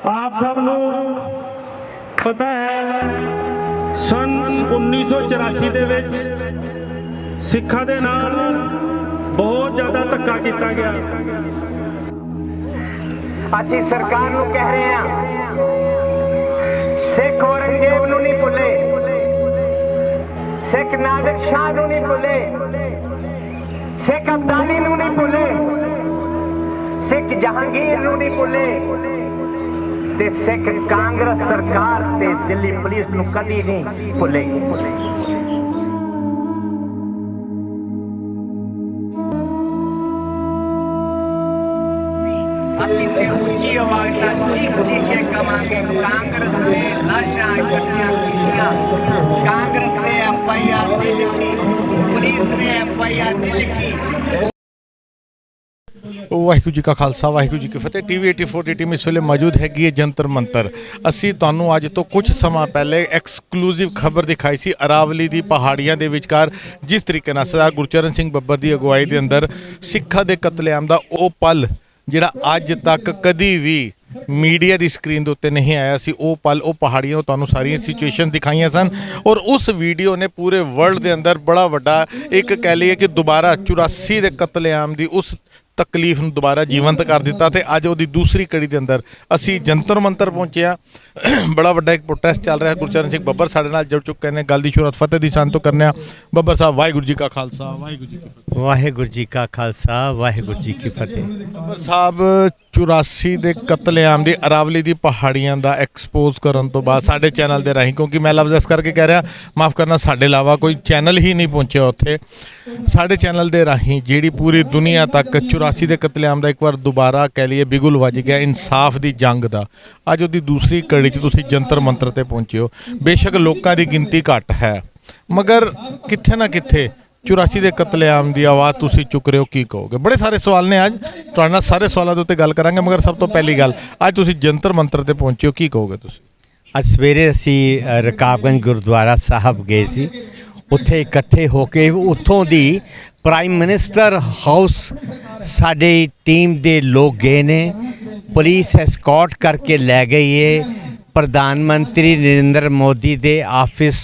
आप सबनों पता है सन 1984 ਦੇ ਵਿੱਚ ਸਿੱਖਾਂ ਦੇ ਨਾਲ ਬਹੁਤ ਜ਼ਿਆਦਾ ਧੱਕਾ ਕੀਤਾ ਗਿਆ। ਅਸੀਂ ਸਰਕਾਰ ਨੂੰ ਕਹਿ ਰਹੇ ਹਾਂ, ਸਿੱਖ ਔਰੰਗਜ਼ੇਬ ਨੂੰ ਨਹੀਂ ਭੁੱਲੇ, ਸਿੱਖ ਨਾਦਰ ਸ਼ਾਹ ਨੂੰ ਨਹੀਂ ਭੁੱਲੇ, ਸਿੱਖ ਅਬਦਾਲੀ ਨੂੰ ਨਹੀਂ ਭੁੱਲੇ, ਸਿੱਖ ਜਹਾਂਗੀਰ ਨੂੰ ਨਹੀਂ ਭੁੱਲੇ ਤੇ ਸਿੱਖ ਕਾਂਗਰਸ ਸਰਕਾਰ ਤੇ ਦਿੱਲੀ ਪੁਲਿਸ ਨੂੰ ਕਦੀ ਨਹੀਂ ਭੁੱਲੇਗੀ। ਅਸੀਂ ਤੇ ਉੱਚੀ ਆਵਾਜ਼ ਨਾਲ ਚੀਖ ਕੇ ਕਵਾਂਗੇ, ਕਾਂਗਰਸ ਨੇ ਲਾਸ਼ਾਂ ਇਕੱਠੀਆਂ ਕੀਤੀਆਂ, ਕਾਂਗਰਸ ਨੇ FIR ਨਹੀਂ ਲਿਖੀ, ਪੁਲਿਸ ਨੇ FIR ਨਹੀਂ ਲਿਖੀ। ਵਾਹਿਗੁਰੂ ਜੀ ਕਾ ਖਾਲਸਾ ਵਾਹਿਗੁਰੂ ਜੀ ਕੀ ਫਤਿਹ। TV 84 ਦੀ ਟੀਮ ਇਸ ਵੇਲੇ ਮੌਜੂਦ ਹੈਗੀ ਹੈ ਜੰਤਰ ਮੰਤਰ। ਅਸੀਂ ਤੁਹਾਨੂੰ ਅੱਜ ਤੋਂ ਕੁਝ ਸਮਾਂ ਪਹਿਲੇ ਐਕਸਕਲੂਸਿਵ ਖਬਰ ਦਿਖਾਈ ਸੀ ਅਰਾਵਲੀ ਦੀ ਪਹਾੜੀਆਂ ਦੇ ਵਿਚਕਾਰ ਜਿਸ ਤਰੀਕੇ ਨਾਲ ਸਰਦਾਰ ਗੁਰਚਰਨ ਸਿੰਘ ਬੱਬਰ ਦੀ ਅਗਵਾਈ ਦੇ ਅੰਦਰ ਸਿੱਖਾਂ ਦੇ ਕਤਲੇਆਮ ਦਾ ਉਹ ਪਲ ਜਿਹੜਾ ਅੱਜ ਤੱਕ ਕਦੀ ਵੀ ਮੀਡੀਆ ਦੀ ਸਕਰੀਨ ਦੇ ਉੱਤੇ ਨਹੀਂ ਆਇਆ ਸੀ, ਉਹ ਪਲ ਉਹ ਪਹਾੜੀਆਂ ਤੋਂ ਤੁਹਾਨੂੰ ਸਾਰੀਆਂ ਸਿਚੁਏਸ਼ਨ ਦਿਖਾਈਆਂ ਸਨ ਔਰ ਉਸ ਵੀਡੀਓ ਨੇ ਪੂਰੇ ਵਰਲਡ ਦੇ ਅੰਦਰ ਬੜਾ ਵੱਡਾ ਇੱਕ ਕਹਿ ਲਈਏ ਕਿ ਦੁਬਾਰਾ 84 ਦੇ ਕਤਲੇਆਮ ਦੀ ਉਸ ਤਕਲੀਫ ਨੂੰ ਦੁਬਾਰਾ ਜੀਵੰਤ ਕਰ ਦਿੱਤਾ ਤੇ ਅੱਜ ਉਹਦੀ ਦੂਸਰੀ ਕੜੀ ਦੇ ਅੰਦਰ ਅਸੀਂ ਜੰਤਰ ਮੰਤਰ ਪਹੁੰਚੇ ਹਾਂ। ਬੜਾ ਵੱਡਾ ਇੱਕ ਪ੍ਰੋਟੈਸਟ ਚੱਲ ਰਿਹਾ। ਗੁਰਚਰਨ ਸਿੰਘ ਬੱਬਰ ਸਾਡੇ ਨਾਲ ਜੁੜ ਚੁੱਕੇ ਨੇ। ਗੱਲ ਦੀ ਸ਼ੁਰੂਆਤ ਫਤਿਹ ਦੀ ਸੰਨ ਤੋਂ ਕਰਨੇ ਆ। ਬੱਬਰ ਸਾਹਿਬ ਵਾਹਿਗੁਰੂ ਜੀ ਕਾ ਖਾਲਸਾ ਵਾਹਿਗੁਰੂ ਜੀ ਕੀ ਫਤਿਹ। ਵਾਹਿਗੁਰੂ ਜੀ ਕਾ ਖਾਲਸਾ ਵਾਹਿਗੁਰੂ ਜੀ ਕੀ ਫਤਿਹ। ਬੱਬਰ ਸਾਹਿਬ 84 ਦੇ ਕਤਲੇਆਮ ਦੀ ਅਰਾਵਲੀ ਦੀ ਪਹਾੜੀਆਂ ਦਾ ਐਕਸਪੋਜ਼ ਕਰਨ ਤੋਂ ਬਾਅਦ ਸਾਡੇ ਚੈਨਲ ਦੇ ਰਾਹੀਂ, ਕਿਉਂਕਿ ਮੈਂ ਲਫ਼ਜ਼ ਇਸ ਕਰਕੇ ਕਹਿ ਰਿਹਾ, ਮਾਫ ਕਰਨਾ, ਸਾਡੇ ਇਲਾਵਾ ਕੋਈ ਚੈਨਲ ਹੀ ਨਹੀਂ ਪਹੁੰਚਿਆ ਉੱਥੇ, ਸਾਡੇ ਚੈਨਲ ਦੇ ਰਾਹੀਂ ਜਿਹੜੀ ਪੂਰੀ ਦੁਨੀਆ ਤੱਕ 84 ਦੇ ਕਤਲੇਆਮ ਦਾ ਇੱਕ ਵਾਰ ਦੁਬਾਰਾ ਕਹਿ ਲਈਏ ਬਿਗੁਲ ਵੱਜ ਗਿਆ ਇਨਸਾਫ ਦੀ ਜੰਗ ਦਾ, ਅੱਜ ਉਹਦੀ ਦੂਸਰੀ ਕੜੀ 'ਚ ਤੁਸੀਂ ਜੰਤਰ ਮੰਤਰ ਤੇ ਪਹੁੰਚੇ ਹੋ। ਬੇਸ਼ੱਕ ਲੋਕਾਂ ਦੀ ਗਿਣਤੀ ਘੱਟ ਹੈ, ਮਗਰ ਕਿੱਥੇ ਨਾ ਕਿੱਥੇ 84 ਦੇ ਕਤਲੇਆਮ ਦੀ ਆਵਾਜ਼ ਤੁਸੀਂ ਚੁੱਕ ਰਹੇ ਹੋ। ਕੀ ਕਹੋਗੇ? ਬੜੇ ਸਾਰੇ ਸਵਾਲ ਨੇ, ਅੱਜ ਤੁਹਾਡੇ ਨਾਲ ਸਾਰੇ ਸਵਾਲਾਂ ਦੇ ਉੱਤੇ ਗੱਲ ਕਰਾਂਗੇ, ਮਗਰ ਸਭ ਤੋਂ ਪਹਿਲੀ ਗੱਲ, ਅੱਜ ਤੁਸੀਂ ਜੰਤਰ ਮੰਤਰ ਤੇ ਪਹੁੰਚੇ ਹੋ, ਕੀ ਕਹੋਗੇ ਤੁਸੀਂ? ਅੱਜ ਸਵੇਰੇ ਅਸੀਂ ਰਕਾਬਗੰਜ ਗੁਰਦੁਆਰਾ ਸਾਹਿਬ ਗਏ ਸੀ। ਉੱਥੇ ਇਕੱਠੇ ਹੋ ਕੇ ਉੱਥੋਂ ਦੀ ਪ੍ਰਾਈਮ ਮਿਨਿਸਟਰ ਹਾਊਸ ਸਾਡੀ ਟੀਮ ਦੇ ਲੋਕ ਗਏ ਨੇ, ਪੁਲਿਸ ਐਸਕੌਰਟ ਕਰਕੇ ਲੈ ਗਈ ਹੈ ਪ੍ਰਧਾਨ ਮੰਤਰੀ ਨਰਿੰਦਰ ਮੋਦੀ ਦੇ ਆਫਿਸ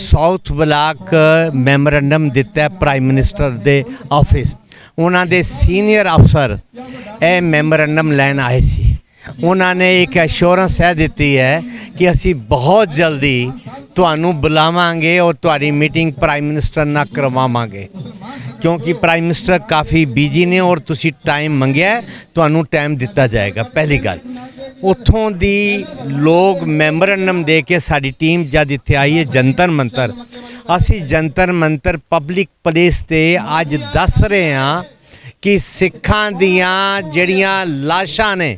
ਸਾਊਥ ਬਲਾਕ ਮੈਮੋਰੰਡਮ ਦਿੱਤਾ ਪ੍ਰਾਈਮ ਮਿਨਿਸਟਰ ਦੇ ਆਫਿਸ। ਉਹਨਾਂ ਦੇ ਸੀਨੀਅਰ ਅਫਸਰ ਇਹ ਮੈਮੋਰੰਡਮ ਲੈਣ ਆਏ ਸੀ। ਉਹਨਾਂ ਨੇ ਇੱਕ ਐਸ਼ੋਰੈਂਸ ਇਹ ਦਿੱਤੀ ਹੈ ਕਿ ਅਸੀਂ ਬਹੁਤ ਜਲਦੀ ਤੁਹਾਨੂੰ ਬੁਲਾਵਾਂਗੇ ਔਰ ਤੁਹਾਡੀ ਮੀਟਿੰਗ ਪ੍ਰਾਈਮ ਮਿਨਿਸਟਰ ਨਾਲ ਕਰਵਾਵਾਂਗੇ, ਕਿਉਂਕਿ ਪ੍ਰਾਈਮ ਮਿਨਿਸਟਰ ਕਾਫੀ ਬਿਜੀ ਨੇ ਔਰ ਤੁਸੀਂ ਟਾਈਮ ਮੰਗਿਆ, ਤੁਹਾਨੂੰ ਟਾਈਮ ਦਿੱਤਾ ਜਾਏਗਾ। ਪਹਿਲੀ ਗੱਲ, ਉੱਥੋਂ ਦੀ ਲੋਕ ਮੈਮੋਰੰਡਮ ਦੇ ਕੇ ਸਾਡੀ ਟੀਮ ਜਦ ਇੱਥੇ ਆਈ ਹੈ ਜੰਤਰ ਮੰਤਰ, ਅਸੀਂ ਜੰਤਰ ਮੰਤਰ ਪਬਲਿਕ ਪਲੇਸ 'ਤੇ ਅੱਜ ਦੱਸ ਰਹੇ ਹਾਂ ਕਿ ਸਿੱਖਾਂ ਦੀਆਂ ਜਿਹੜੀਆਂ ਲਾਸ਼ਾਂ ਨੇ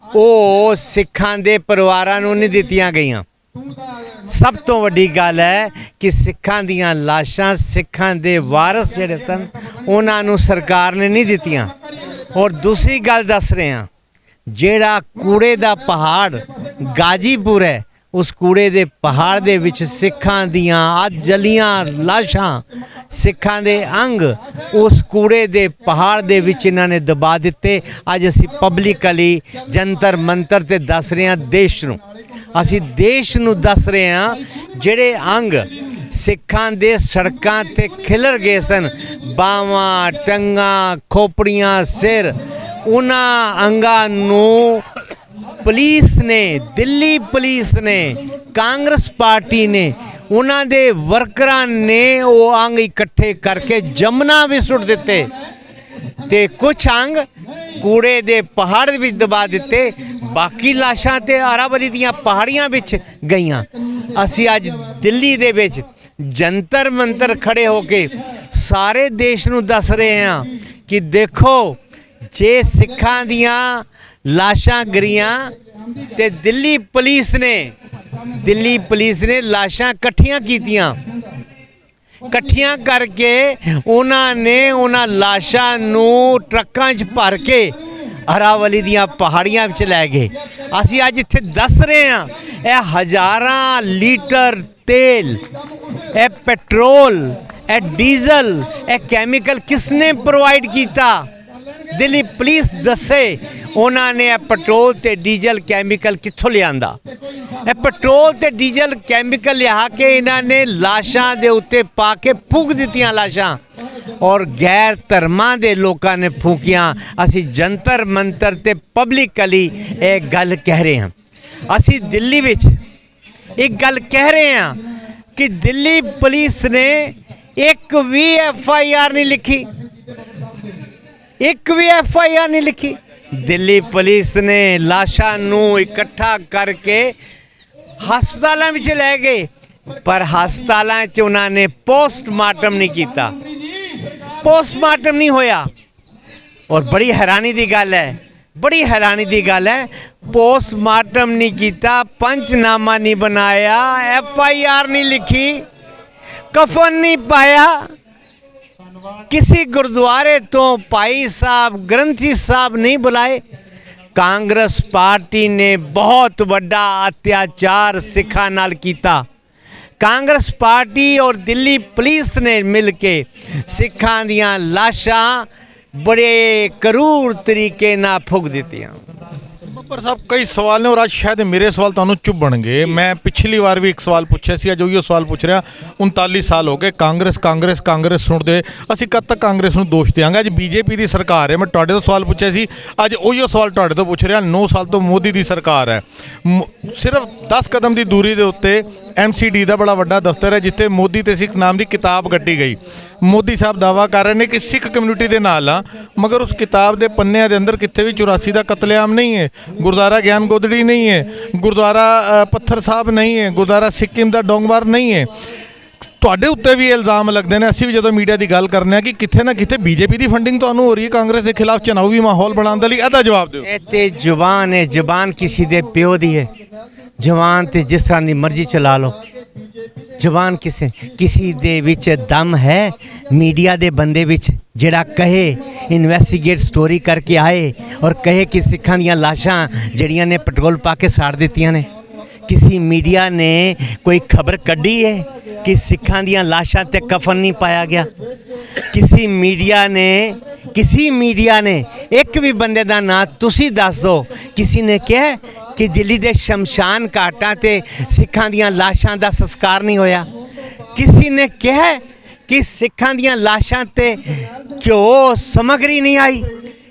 ਉਹ ਸਿੱਖਾਂ ਦੇ ਪਰਿਵਾਰਾਂ ਨੂੰ ਨਹੀਂ ਦਿੱਤੀਆਂ ਗਈਆਂ। ਸਭ ਤੋਂ ਵੱਡੀ ਗੱਲ ਹੈ ਕਿ ਸਿੱਖਾਂ ਦੀਆਂ ਲਾਸ਼ਾਂ ਸਿੱਖਾਂ ਦੇ ਵਾਰਸ ਜਿਹੜੇ ਸਨ ਉਹਨਾਂ ਨੂੰ ਸਰਕਾਰ ਨੇ ਨਹੀਂ ਦਿੱਤੀਆਂ। ਔਰ ਦੂਸਰੀ ਗੱਲ ਦੱਸ ਰਹੇ ਹਾਂ, ਜਿਹੜਾ ਕੂੜੇ ਦਾ ਪਹਾੜ ਗਾਜੀਪੁਰ ਹੈ, ਉਸ ਕੂੜੇ ਦੇ ਪਹਾੜ ਦੇ ਵਿੱਚ ਸਿੱਖਾਂ ਦੀਆਂ ਅੱਜ ਜਲੀਆਂ ਲਾਸ਼ਾਂ, ਸਿੱਖਾਂ ਦੇ ਅੰਗ ਉਸ ਕੂੜੇ ਦੇ ਪਹਾੜ ਦੇ ਵਿੱਚ ਇਹਨਾਂ ਨੇ ਦਬਾ ਦਿੱਤੇ। ਅੱਜ ਅਸੀਂ ਪਬਲਿਕਲੀ ਜੰਤਰ ਮੰਤਰ ਤੇ ਦੱਸ ਰਹੇ ਹਾਂ ਦੇਸ਼ ਨੂੰ, ਅਸੀਂ ਦੇਸ਼ ਨੂੰ ਦੱਸ ਰਹੇ ਹਾਂ ਜਿਹੜੇ ਅੰਗ ਸਿੱਖਾਂ ਦੇ ਸੜਕਾਂ ਤੇ ਖਿਲਰ ਗਏ ਸਨ, ਬਾਹਾਂ, ਟੰਗਾਂ, ਖੋਪੜੀਆਂ, ਸਿਰ, ਉਹਨਾਂ ਅੰਗਾਂ ਨੂੰ ਪੁਲਿਸ ਨੇ, ਦਿੱਲੀ ਪੁਲਿਸ ਨੇ, ਕਾਂਗਰਸ ਪਾਰਟੀ ਨੇ, ਉਹਨਾਂ ਦੇ ਵਰਕਰਾਂ ਨੇ ਉਹ ਅੰਗ ਇਕੱਠੇ ਕਰਕੇ ਜਮਨਾ ਵਿੱਚ ਸੁੱਟ ਦਿੱਤੇ ਤੇ ਕੁਝ ਅੰਗ ਕੂੜੇ ਦੇ ਪਹਾੜ ਦੇ ਵਿੱਚ ਦਬਾ ਦਿੱਤੇ। ਬਾਕੀ ਲਾਸ਼ਾਂ ਤੇ ਅਰਾਵਲੀ ਦੀਆਂ ਪਹਾੜੀਆਂ ਵਿੱਚ ਗਈਆਂ। ਅਸੀਂ ਅੱਜ ਦਿੱਲੀ ਦੇ ਵਿੱਚ ਜੰਤਰ ਮੰਤਰ ਖੜੇ ਹੋ ਕੇ ਸਾਰੇ ਦੇਸ਼ ਨੂੰ ਦੱਸ ਰਹੇ ਹਾਂ ਕਿ ਦੇਖੋ, ਜੇ ਸਿੱਖਾਂ ਦੀਆਂ ਲਾਸ਼ਾਂ ਗਿਰੀਆਂ ਤੇ ਦਿੱਲੀ ਪੁਲਿਸ ਨੇ ਲਾਸ਼ਾਂ ਇਕੱਠੀਆਂ ਕੀਤੀਆਂ, ਇਕੱਠੀਆਂ ਕਰਕੇ ਉਹਨਾਂ ਨੇ ਉਹਨਾਂ ਲਾਸ਼ਾਂ ਨੂੰ ਟਰੱਕਾਂ 'ਚ ਭਰ ਕੇ ਅਰਾਵਲੀ ਦੀਆਂ ਪਹਾੜੀਆਂ ਵਿੱਚ ਲੈ ਗਏ। ਅਸੀਂ ਅੱਜ ਇੱਥੇ ਦੱਸ ਰਹੇ ਹਾਂ, ਇਹ ਹਜ਼ਾਰਾਂ ਲੀਟਰ ਤੇਲ, ਇਹ ਪੈਟਰੋਲ, ਇਹ ਡੀਜ਼ਲ, ਇਹ ਕੈਮੀਕਲ ਕਿਸਨੇ ਪ੍ਰੋਵਾਈਡ ਕੀਤਾ? ਦਿੱਲੀ ਪੁਲਿਸ ਦੱਸੇ। ਉਹਨਾਂ ਨੇ ਇਹ ਪੈਟਰੋਲ ਤੇ ਡੀਜ਼ਲ ਕੈਮੀਕਲ ਕਿੱਥੋਂ ਲਿਆਂਦਾ? ਇਹ ਪੈਟਰੋਲ ਤੇ ਡੀਜ਼ਲ ਕੈਮੀਕਲ ਲਿਆ ਕੇ ਇਹਨਾਂ ਨੇ ਲਾਸ਼ਾਂ ਦੇ ਉੱਤੇ ਪਾ ਕੇ ਫੂਕ ਦਿੱਤੀਆਂ ਲਾਸ਼ਾਂ, ਔਰ ਗੈਰ ਧਰਮਾਂ ਦੇ ਲੋਕਾਂ ਨੇ ਫੂਕੀਆਂ। ਅਸੀਂ ਜੰਤਰ ਮੰਤਰ ਤੇ ਪਬਲਿਕਲੀ ਇਹ ਗੱਲ ਕਹਿ ਰਹੇ ਹਾਂ। ਅਸੀਂ ਦਿੱਲੀ ਵਿੱਚ ਇੱਕ ਗੱਲ ਕਹਿ ਰਹੇ ਹਾਂ ਕਿ ਦਿੱਲੀ ਪੁਲਿਸ ਨੇ ਇੱਕ ਵੀ FIR ਨਹੀਂ ਲਿਖੀ, ਇੱਕ ਵੀ FIR ਨਹੀਂ ਲਿਖੀ। ਦਿੱਲੀ ਪੁਲਿਸ ਨੇ ਲਾਸ਼ਾਂ ਨੂੰ ਇਕੱਠਾ ਕਰਕੇ ਹਸਪਤਾਲਾਂ ਵਿੱਚ ਲੈ ਗਏ, ਪਰ ਹਸਪਤਾਲਾਂ 'ਚ ਉਹਨਾਂ ਨੇ ਪੋਸਟਮਾਰਟਮ ਨਹੀਂ ਕੀਤਾ, ਪੋਸਟਮਾਰਟਮ ਨਹੀਂ ਹੋਇਆ। ਔਰ ਬੜੀ ਹੈਰਾਨੀ ਦੀ ਗੱਲ ਹੈ, ਬੜੀ ਹੈਰਾਨੀ ਦੀ ਗੱਲ ਹੈ, ਪੋਸਟਮਾਰਟਮ ਨਹੀਂ ਕੀਤਾ, ਪੰਚਨਾਮਾ ਨਹੀਂ ਬਣਾਇਆ, FIR ਨਹੀਂ ਲਿਖੀ, ਕਫਨ ਨਹੀਂ ਪਾਇਆ। किसी गुरुद्वारे तो भाई साहब ग्रंथी साहब नहीं बुलाए। कांग्रेस पार्टी ने बहुत बड़ा अत्याचार सिखा नाल कीता। कांग्रेस पार्टी और दिल्ली पुलिस ने मिल के सिखां दियां लाशां बड़े करूर तरीके नाल फूक दित्तियां। पर साहब कई सवाल ने और आज शायद मेरे सवाल तुहानू चुभणगे। मैं पिछली बार भी एक सवाल पूछा सी, अज उही सवाल पूछ रहा। 39 साल हो गए कांग्रेस कांग्रेस कांग्रेस सुनते, असीं कद तक कांग्रेस नूं दोष देंगे? अज बीजेपी की सरकार है, मैं तुहाडे तो सवाल पूछा सी, अज उही सवाल तुहाडे तो पूछ रहा। 9 साल तो मोदी की सरकार है, सिर्फ 10 कदम की दूरी के उत्ते MCD का बड़ा वड्डा दफ्तर है, जिथे मोदी ते सिख नाम की किताब कट्टी गई। मोदी साहब दावा कर रहे हैं कि सिख कम्यूनिटी के नाल आ, मगर उस किताब के पन्निया के अंदर कितने भी 84 का कतलेआम नहीं है, गुरुद्वारा ज्ञान गोदड़ी नहीं है, गुरुद्वारा पत्थर साहब नहीं है, गुरुद्वारा सिक्किम का डोंगवार नहीं है। ਤੁਹਾਡੇ ਉੱਤੇ ਵੀ ਇਲਜ਼ਾਮ ਲੱਗਦੇ ਨੇ, ਅਸੀਂ ਵੀ ਜਦੋਂ ਮੀਡੀਆ ਦੀ ਗੱਲ ਕਰਨੇ ਆ ਕਿ ਕਿਤੇ ਨਾ ਕਿਤੇ ਬੀਜੇਪੀ ਦੀ ਫੰਡਿੰਗ ਤੁਹਾਨੂੰ ਹੋ ਰਹੀ ਹੈ ਕਾਂਗਰਸ ਦੇ ਖਿਲਾਫ ਚੁਣਾਵੀ ਮਾਹੌਲ ਬਣਾਉਣ ਦੇ ਲਈ। ਇਹਦਾ ਜਵਾਬ ਦਿਓ। ਇਹ ਤੇ ਜ਼ੁਬਾਨ ਹੈ, ਜ਼ੁਬਾਨ ਕਿਸੇ ਦੇ ਪਿਓ ਦੀ ਹੈ। ਜ਼ੁਬਾਨ ਤੇ ਜਿਸ ਤਰ੍ਹਾਂ ਦੀ ਮਰਜ਼ੀ ਚਲਾ ਲਓ। ਜ਼ੁਬਾਨ ਕਿਸੇ ਦੇ ਵਿੱਚ ਦਮ ਹੈ ਮੀਡੀਆ ਦੇ ਬੰਦੇ ਵਿੱਚ, ਜਿਹੜਾ ਕਹੇ ਇਨਵੈਸਟੀਗੇਟ ਸਟੋਰੀ ਕਰਕੇ ਆਏ ਔਰ ਕਹੇ ਕਿ ਸਿੱਖਾਂ ਦੀਆਂ ਲਾਸ਼ਾਂ ਜਿਹੜੀਆਂ ਨੇ ਪੈਟਰੋਲ ਪਾ ਕੇ ਸਾੜ ਦਿੱਤੀਆਂ ਨੇ। किसी मीडिया ने कोई खबर कढ़ी है कि सिखां दियां लाशां ते कफन नहीं पाया गया? किसी मीडिया ने एक भी बंदे दा नाम तुसी दस दो किसी ने कहा कि दिल्ली दे शमशान घाटां ते सिखां दियां लाशां दा संस्कार नहीं होया? किसी ने कहा कि सिखां दियां लाशां ते घ्यो समग्री नहीं आई?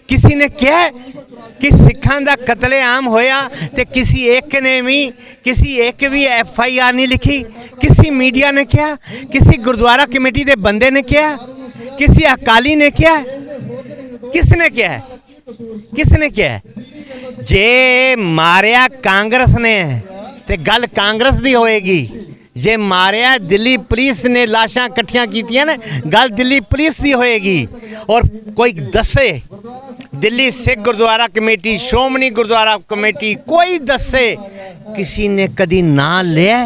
किसी ने कहा कि सिखां दा कतलेआम होया ते किसी एक भी FIR नहीं लिखी? किसी मीडिया ने क्या? किसी गुरुद्वारा कमेटी के बंदे ने क्या? किसी अकाली ने क्या? किसने क्या है? किसने क्या है? जे मारिया कांग्रेस ने ते गल कांग्रेस दी होएगी, जे मारिया दिल्ली पुलिस ने लाशां इकट्ठियां कीतियां ने गल दिल्ली पुलिस दी होएगी। और कोई दसे दिल्ली सिख गुरुद्वारा कमेटी, श्रोमणी गुरुद्वारा कमेटी, कोई दसे किसी ने कदी ना लिया?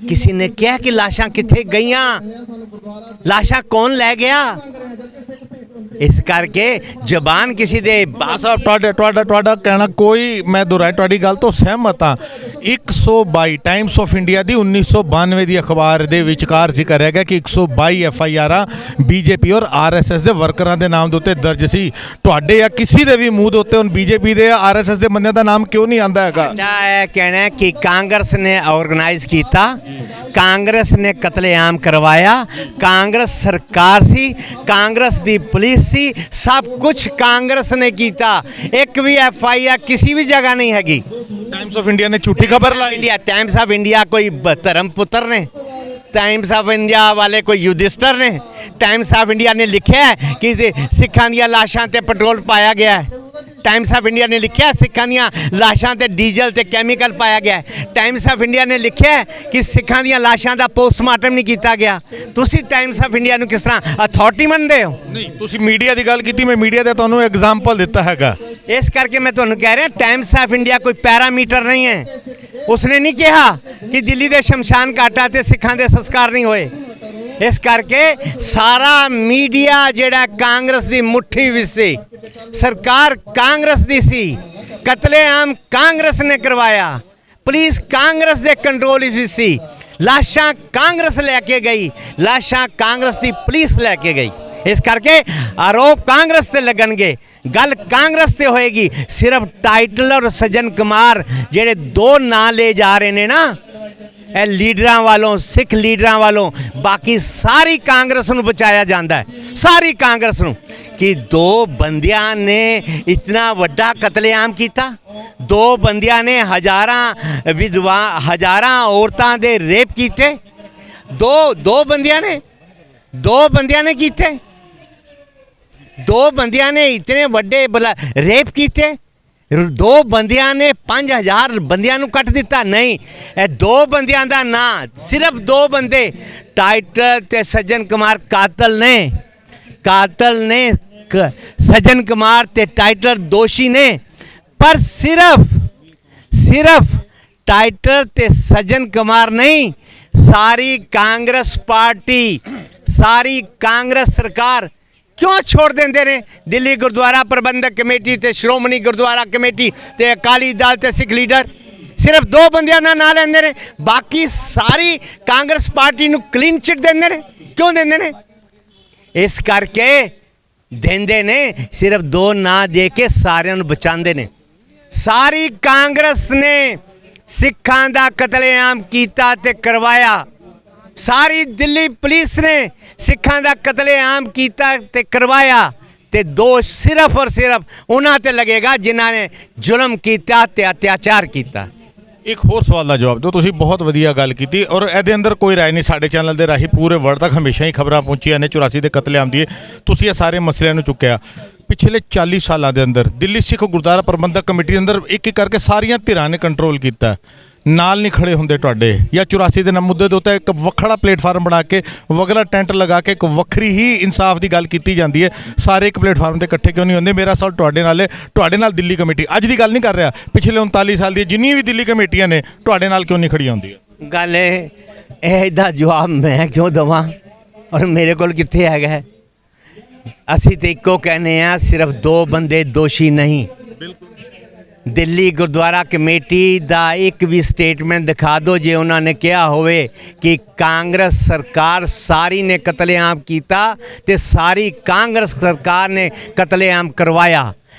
किसी ने कहा कि लाशां किथे गईयां? लाशां कौन ले गया? इस करके जबान किसी दे साहब ਤੁਹਾਡਾ ਕਹਿਣਾ ਕੋਈ, ਮੈਂ ਦੁਹਰਾਇਆ ਤੁਹਾਡੀ ਗੱਲ ਤੋਂ ਸਹਿਮਤ ਹਾਂ। 122 ਟਾਈਮਸ ਆਫ ਇੰਡੀਆ ਦੀ 1992 ਦੀ ਅਖਬਾਰ ਦੇ ਵਿਚਕਾਰ ਜ਼ਿਕਰ ਹੈਗਾ ਕਿ 122 FIR BJP ਔਰ RSS ਦੇ ਵਰਕਰਾਂ ਦੇ ਨਾਮ ਦੇ ਉੱਤੇ ਦਰਜ ਸੀ। ਤੁਹਾਡੇ ਜਾਂ ਕਿਸੇ ਦੇ ਵੀ ਮੂੰਹ ਦੇ ਉੱਤੇ ਹੁਣ BJP ਦੇ RSS ਦੇ ਬੰਦਿਆਂ ਦਾ ਨਾਮ ਕਿਉਂ ਨਹੀਂ ਆਂਦਾ ਹੈਗਾ? ਇਹ ਕਹਿਣਾ ਹੈ ਕਿ ਕਾਂਗਰਸ ਨੇ ਆਰਗੇਨਾਈਜ਼ ਕੀਤਾ, ਕਾਂਗਰਸ ਨੇ ਕਤਲੇਆਮ ਕਰਵਾਇਆ, ਕਾਂਗਰਸ ਸਰਕਾਰ ਸੀ, ਕਾਂਗਰਸ ਦੀ ਪੁਲਿਸ सी, सब कुछ कांग्रेस ने किया। एक भी FIR किसी भी जगह नहीं हैगी। टाइम्स ऑफ इंडिया ने झूठी खबर लाई। इंडिया टाइम्स ऑफ इंडिया कोई धर्म पुत्र ने? टाइम्स ऑफ इंडिया वाले कोई युधिष्ठिर ने? टाइम्स ऑफ इंडिया ने लिखा है कि सिखां दियां लाशां ते पेट्रोल पाया गया है? टाइम्स ऑफ इंडिया ने लिखा है सिखां दियां लाशां ते डीजल ते कैमिकल पाया गया है? टाइम्स ऑफ इंडिया ने लिखा है कि सिखां दियां लाशां दा पोस्टमार्टम नहीं किया गया? तुसी टाइम्स ऑफ इंडिया नूं किस तरह अथॉरिटी मनदे हो? नहीं, तुसी मीडिया की गल की, मैं मीडिया का तुहानूं एग्जाम्पल दिता हैगा। इस करके मैं तुहानूं कह रहा टाइम्स ऑफ इंडिया कोई पैरामीटर नहीं है। उसने नहीं कहा कि दिल्ली के शमशान घाटा ते सिखां दे संस्कार नहीं होए। इस करके सारा मीडिया जेड़ा कांग्रेस की मुट्ठी विच सी, सरकार कांग्रेस दी सी, कतलेआम कांग्रेस ने करवाया, पुलिस कांग्रेस के कंट्रोल विच सी, लाशां कांग्रेस लैके गई, लाशां कांग्रेस की पुलिस लैके गई। ਇਸ ਕਰਕੇ ਆਰੋਪ ਕਾਂਗਰਸ ਤੇ ਲੱਗਣਗੇ, ਗੱਲ ਕਾਂਗਰਸ ਤੇ ਹੋਏਗੀ। ਸਿਰਫ ਟਾਈਟਲ ਔਰ ਸੱਜਣ ਕੁਮਾਰ ਜਿਹੜੇ ਦੋ ਨਾਂ ਲੈ ਜਾ ਰਹੇ ਨੇ ਨਾ, ਇਹ ਲੀਡਰਾਂ ਵਾਲੋਂ, ਸਿੱਖ ਲੀਡਰਾਂ ਵਾਲੋਂ, ਬਾਕੀ ਸਾਰੀ ਕਾਂਗਰਸ ਨੂੰ ਬਚਾਇਆ ਜਾਂਦਾ ਹੈ, ਸਾਰੀ ਕਾਂਗਰਸ ਨੂੰ। ਕਿ ਦੋ ਬੰਦਿਆਂ ਨੇ ਇਤਨਾ ਵੱਡਾ ਕਤਲੇਆਮ ਕੀਤਾ, ਦੋ ਬੰਦਿਆਂ ਨੇ ਹਜ਼ਾਰਾਂ ਵਿਧਵਾ, ਹਜ਼ਾਰਾਂ ਔਰਤਾਂ ਦੇ ਰੇਪ ਕੀਤੇ, ਦੋ ਬੰਦਿਆਂ ਨੇ ਕੀਤੇ, ਦੋ ਬੰਦਿਆਂ ਨੇ ਇਤਨੇ ਵੱਡੇ ਰੇਪ ਕੀਤੇ, ਦੋ ਬੰਦਿਆਂ ਨੇ 5000 ਬੰਦਿਆਂ ਨੂੰ ਕੱਟ ਦਿੱਤਾ। ਨਹੀਂ, ਇਹ ਦੋ ਬੰਦਿਆਂ ਦਾ ਨਾਂ, ਸਿਰਫ ਦੋ ਬੰਦੇ, ਟਾਈਟਲ ਤੇ ਸੱਜਣ ਕੁਮਾਰ ਕਾਤਲ ਨੇ ਸੱਜਣ ਕੁਮਾਰ ਤੇ ਟਾਈਟਲ ਦੋਸ਼ੀ ਨੇ। ਪਰ ਸਿਰਫ ਟਾਈਟਲ ਤੇ ਸੱਜਣ ਕੁਮਾਰ ਨਹੀਂ, ਸਾਰੀ ਕਾਂਗਰਸ ਪਾਰਟੀ, ਸਾਰੀ ਕਾਂਗਰਸ ਸਰਕਾਰ ਕਿਉਂ ਛੋੜ ਦਿੰਦੇ ਨੇ? ਦਿੱਲੀ ਗੁਰਦੁਆਰਾ ਪ੍ਰਬੰਧਕ ਕਮੇਟੀ ਤੇ ਸ਼੍ਰੋਮਣੀ ਗੁਰਦੁਆਰਾ ਕਮੇਟੀ ਤੇ ਅਕਾਲੀ ਦਲ ਤੇ ਸਿੱਖ ਲੀਡਰ ਸਿਰਫ ਦੋ ਬੰਦਿਆਂ ਦਾ ਨਾਂ ਲੈਂਦੇ ਨੇ, ਬਾਕੀ ਸਾਰੀ ਕਾਂਗਰਸ ਪਾਰਟੀ ਨੂੰ ਕਲੀਨ ਚਿੱਟ ਦਿੰਦੇ ਨੇ। ਕਿਉਂ ਦਿੰਦੇ ਨੇ? ਇਸ ਕਰਕੇ ਦਿੰਦੇ ਨੇ, ਸਿਰਫ ਦੋ ਨਾਂ ਦੇ ਕੇ ਸਾਰਿਆਂ ਨੂੰ ਬਚਾਉਂਦੇ ਨੇ। ਸਾਰੀ ਕਾਂਗਰਸ ਨੇ ਸਿੱਖਾਂ ਦਾ ਕਤਲੇਆਮ ਕੀਤਾ ਤੇ ਕਰਵਾਇਆ, ਸਾਰੀ ਦਿੱਲੀ ਪੁਲਿਸ ਨੇ ਸਿੱਖਾਂ ਦਾ ਕਤਲੇਆਮ ਕੀਤਾ ਤੇ ਕਰਵਾਇਆ, ਤੇ ਦੋਸ਼ ਸਿਰਫ ਔਰ ਸਿਰਫ ਉਹਨਾਂ ਤੇ ਲੱਗੇਗਾ ਜਿਨ੍ਹਾਂ ਨੇ ਜ਼ੁਲਮ ਕੀਤਾ ਤੇ ਅਤਿਆਚਾਰ ਕੀਤਾ। ਇੱਕ ਹੋਰ ਸਵਾਲ ਦਾ ਜਵਾਬ ਦਿਓ। ਤੁਸੀਂ ਬਹੁਤ ਵਧੀਆ ਗੱਲ ਕੀਤੀ ਔਰ ਇਹਦੇ ਅੰਦਰ ਕੋਈ ਰਾਏ ਨਹੀਂ। ਸਾਡੇ ਚੈਨਲ ਦੇ ਰਾਹੀਂ ਪੂਰੇ ਵਰਲਡ ਤੱਕ ਹਮੇਸ਼ਾ ਹੀ ਖਬਰਾਂ ਪਹੁੰਚੀਆਂ ਨੇ 84 ਦੇ ਕਤਲੇਆਮ ਦੀ। ਤੁਸੀਂ ਇਹ ਸਾਰੇ ਮਸਲਿਆਂ ਨੂੰ ਚੁੱਕਿਆ। ਪਿਛਲੇ 40 ਸਾਲਾਂ ਦੇ ਅੰਦਰ ਦਿੱਲੀ ਸਿੱਖ ਗੁਰਦੁਆਰਾ ਪ੍ਰਬੰਧਕ ਕਮੇਟੀ ਦੇ ਅੰਦਰ ਇੱਕ ਕਰਕੇ ਸਾਰੀਆਂ ਧਿਰਾਂ ਨੇ ਕੰਟਰੋਲ ਕੀਤਾ, ਨਾਲ ਨਹੀਂ ਖੜੇ ਹੁੰਦੇ ਤੁਹਾਡੇ, ਜਾਂ 84 ਦੇ ਮੁੱਦੇ ਦੇ ਉੱਤੇ ਇੱਕ ਵੱਖਰਾ ਪਲੇਟਫਾਰਮ ਬਣਾ ਕੇ, ਵੱਖਰਾ ਟੈਂਟ ਲਗਾ ਕੇ ਇੱਕ ਵੱਖਰੀ ਹੀ ਇਨਸਾਫ ਦੀ ਗੱਲ ਕੀਤੀ ਜਾਂਦੀ ਹੈ। ਸਾਰੇ ਇੱਕ ਪਲੇਟਫਾਰਮ ਤੇ ਇਕੱਠੇ ਕਿਉਂ ਨਹੀਂ ਹੁੰਦੇ? ਮੇਰਾ ਸਵਾਲ ਤੁਹਾਡੇ ਨਾਲ ਹੈ, ਤੁਹਾਡੇ ਨਾਲ ਦਿੱਲੀ ਕਮੇਟੀ, ਅੱਜ ਦੀ ਗੱਲ ਨਹੀਂ ਕਰ ਰਿਹਾ, ਪਿਛਲੇ 39 ਸਾਲ ਦੀ ਜਿੰਨੀਆਂ ਵੀ ਦਿੱਲੀ ਕਮੇਟੀਆਂ ਨੇ ਤੁਹਾਡੇ ਨਾਲ ਕਿਉਂ ਨਹੀਂ ਖੜੀਆਂ ਹੁੰਦੀਆਂ? ਗੱਲ ਇਹਦਾ ਜਵਾਬ ਮੈਂ ਕਿਉਂ ਦੇਵਾਂ ਔਰ ਮੇਰੇ ਕੋਲ ਕਿੱਥੇ ਹੈਗਾ? ਅਸੀਂ ਤੇ ਇੱਕੋ ਕਹਿੰਦੇ ਆ, ਸਿਰਫ ਦੋ ਬੰਦੇ ਦੋਸ਼ੀ ਨਹੀਂ। ਦਿੱਲੀ ਗੁਰਦੁਆਰਾ ਕਮੇਟੀ ਦਾ ਇੱਕ ਵੀ ਸਟੇਟਮੈਂਟ ਦਿਖਾ ਦਿਓ ਜੇ ਉਹਨਾਂ ਨੇ ਕਿਹਾ ਹੋਵੇ ਕਿ ਕਾਂਗਰਸ ਸਰਕਾਰ ਸਾਰੀ ਨੇ ਕਤਲੇਆਮ ਕੀਤਾ ਤੇ ਸਾਰੀ ਕਾਂਗਰਸ ਸਰਕਾਰ ਨੇ ਕਤਲੇਆਮ ਕਰਵਾਇਆ।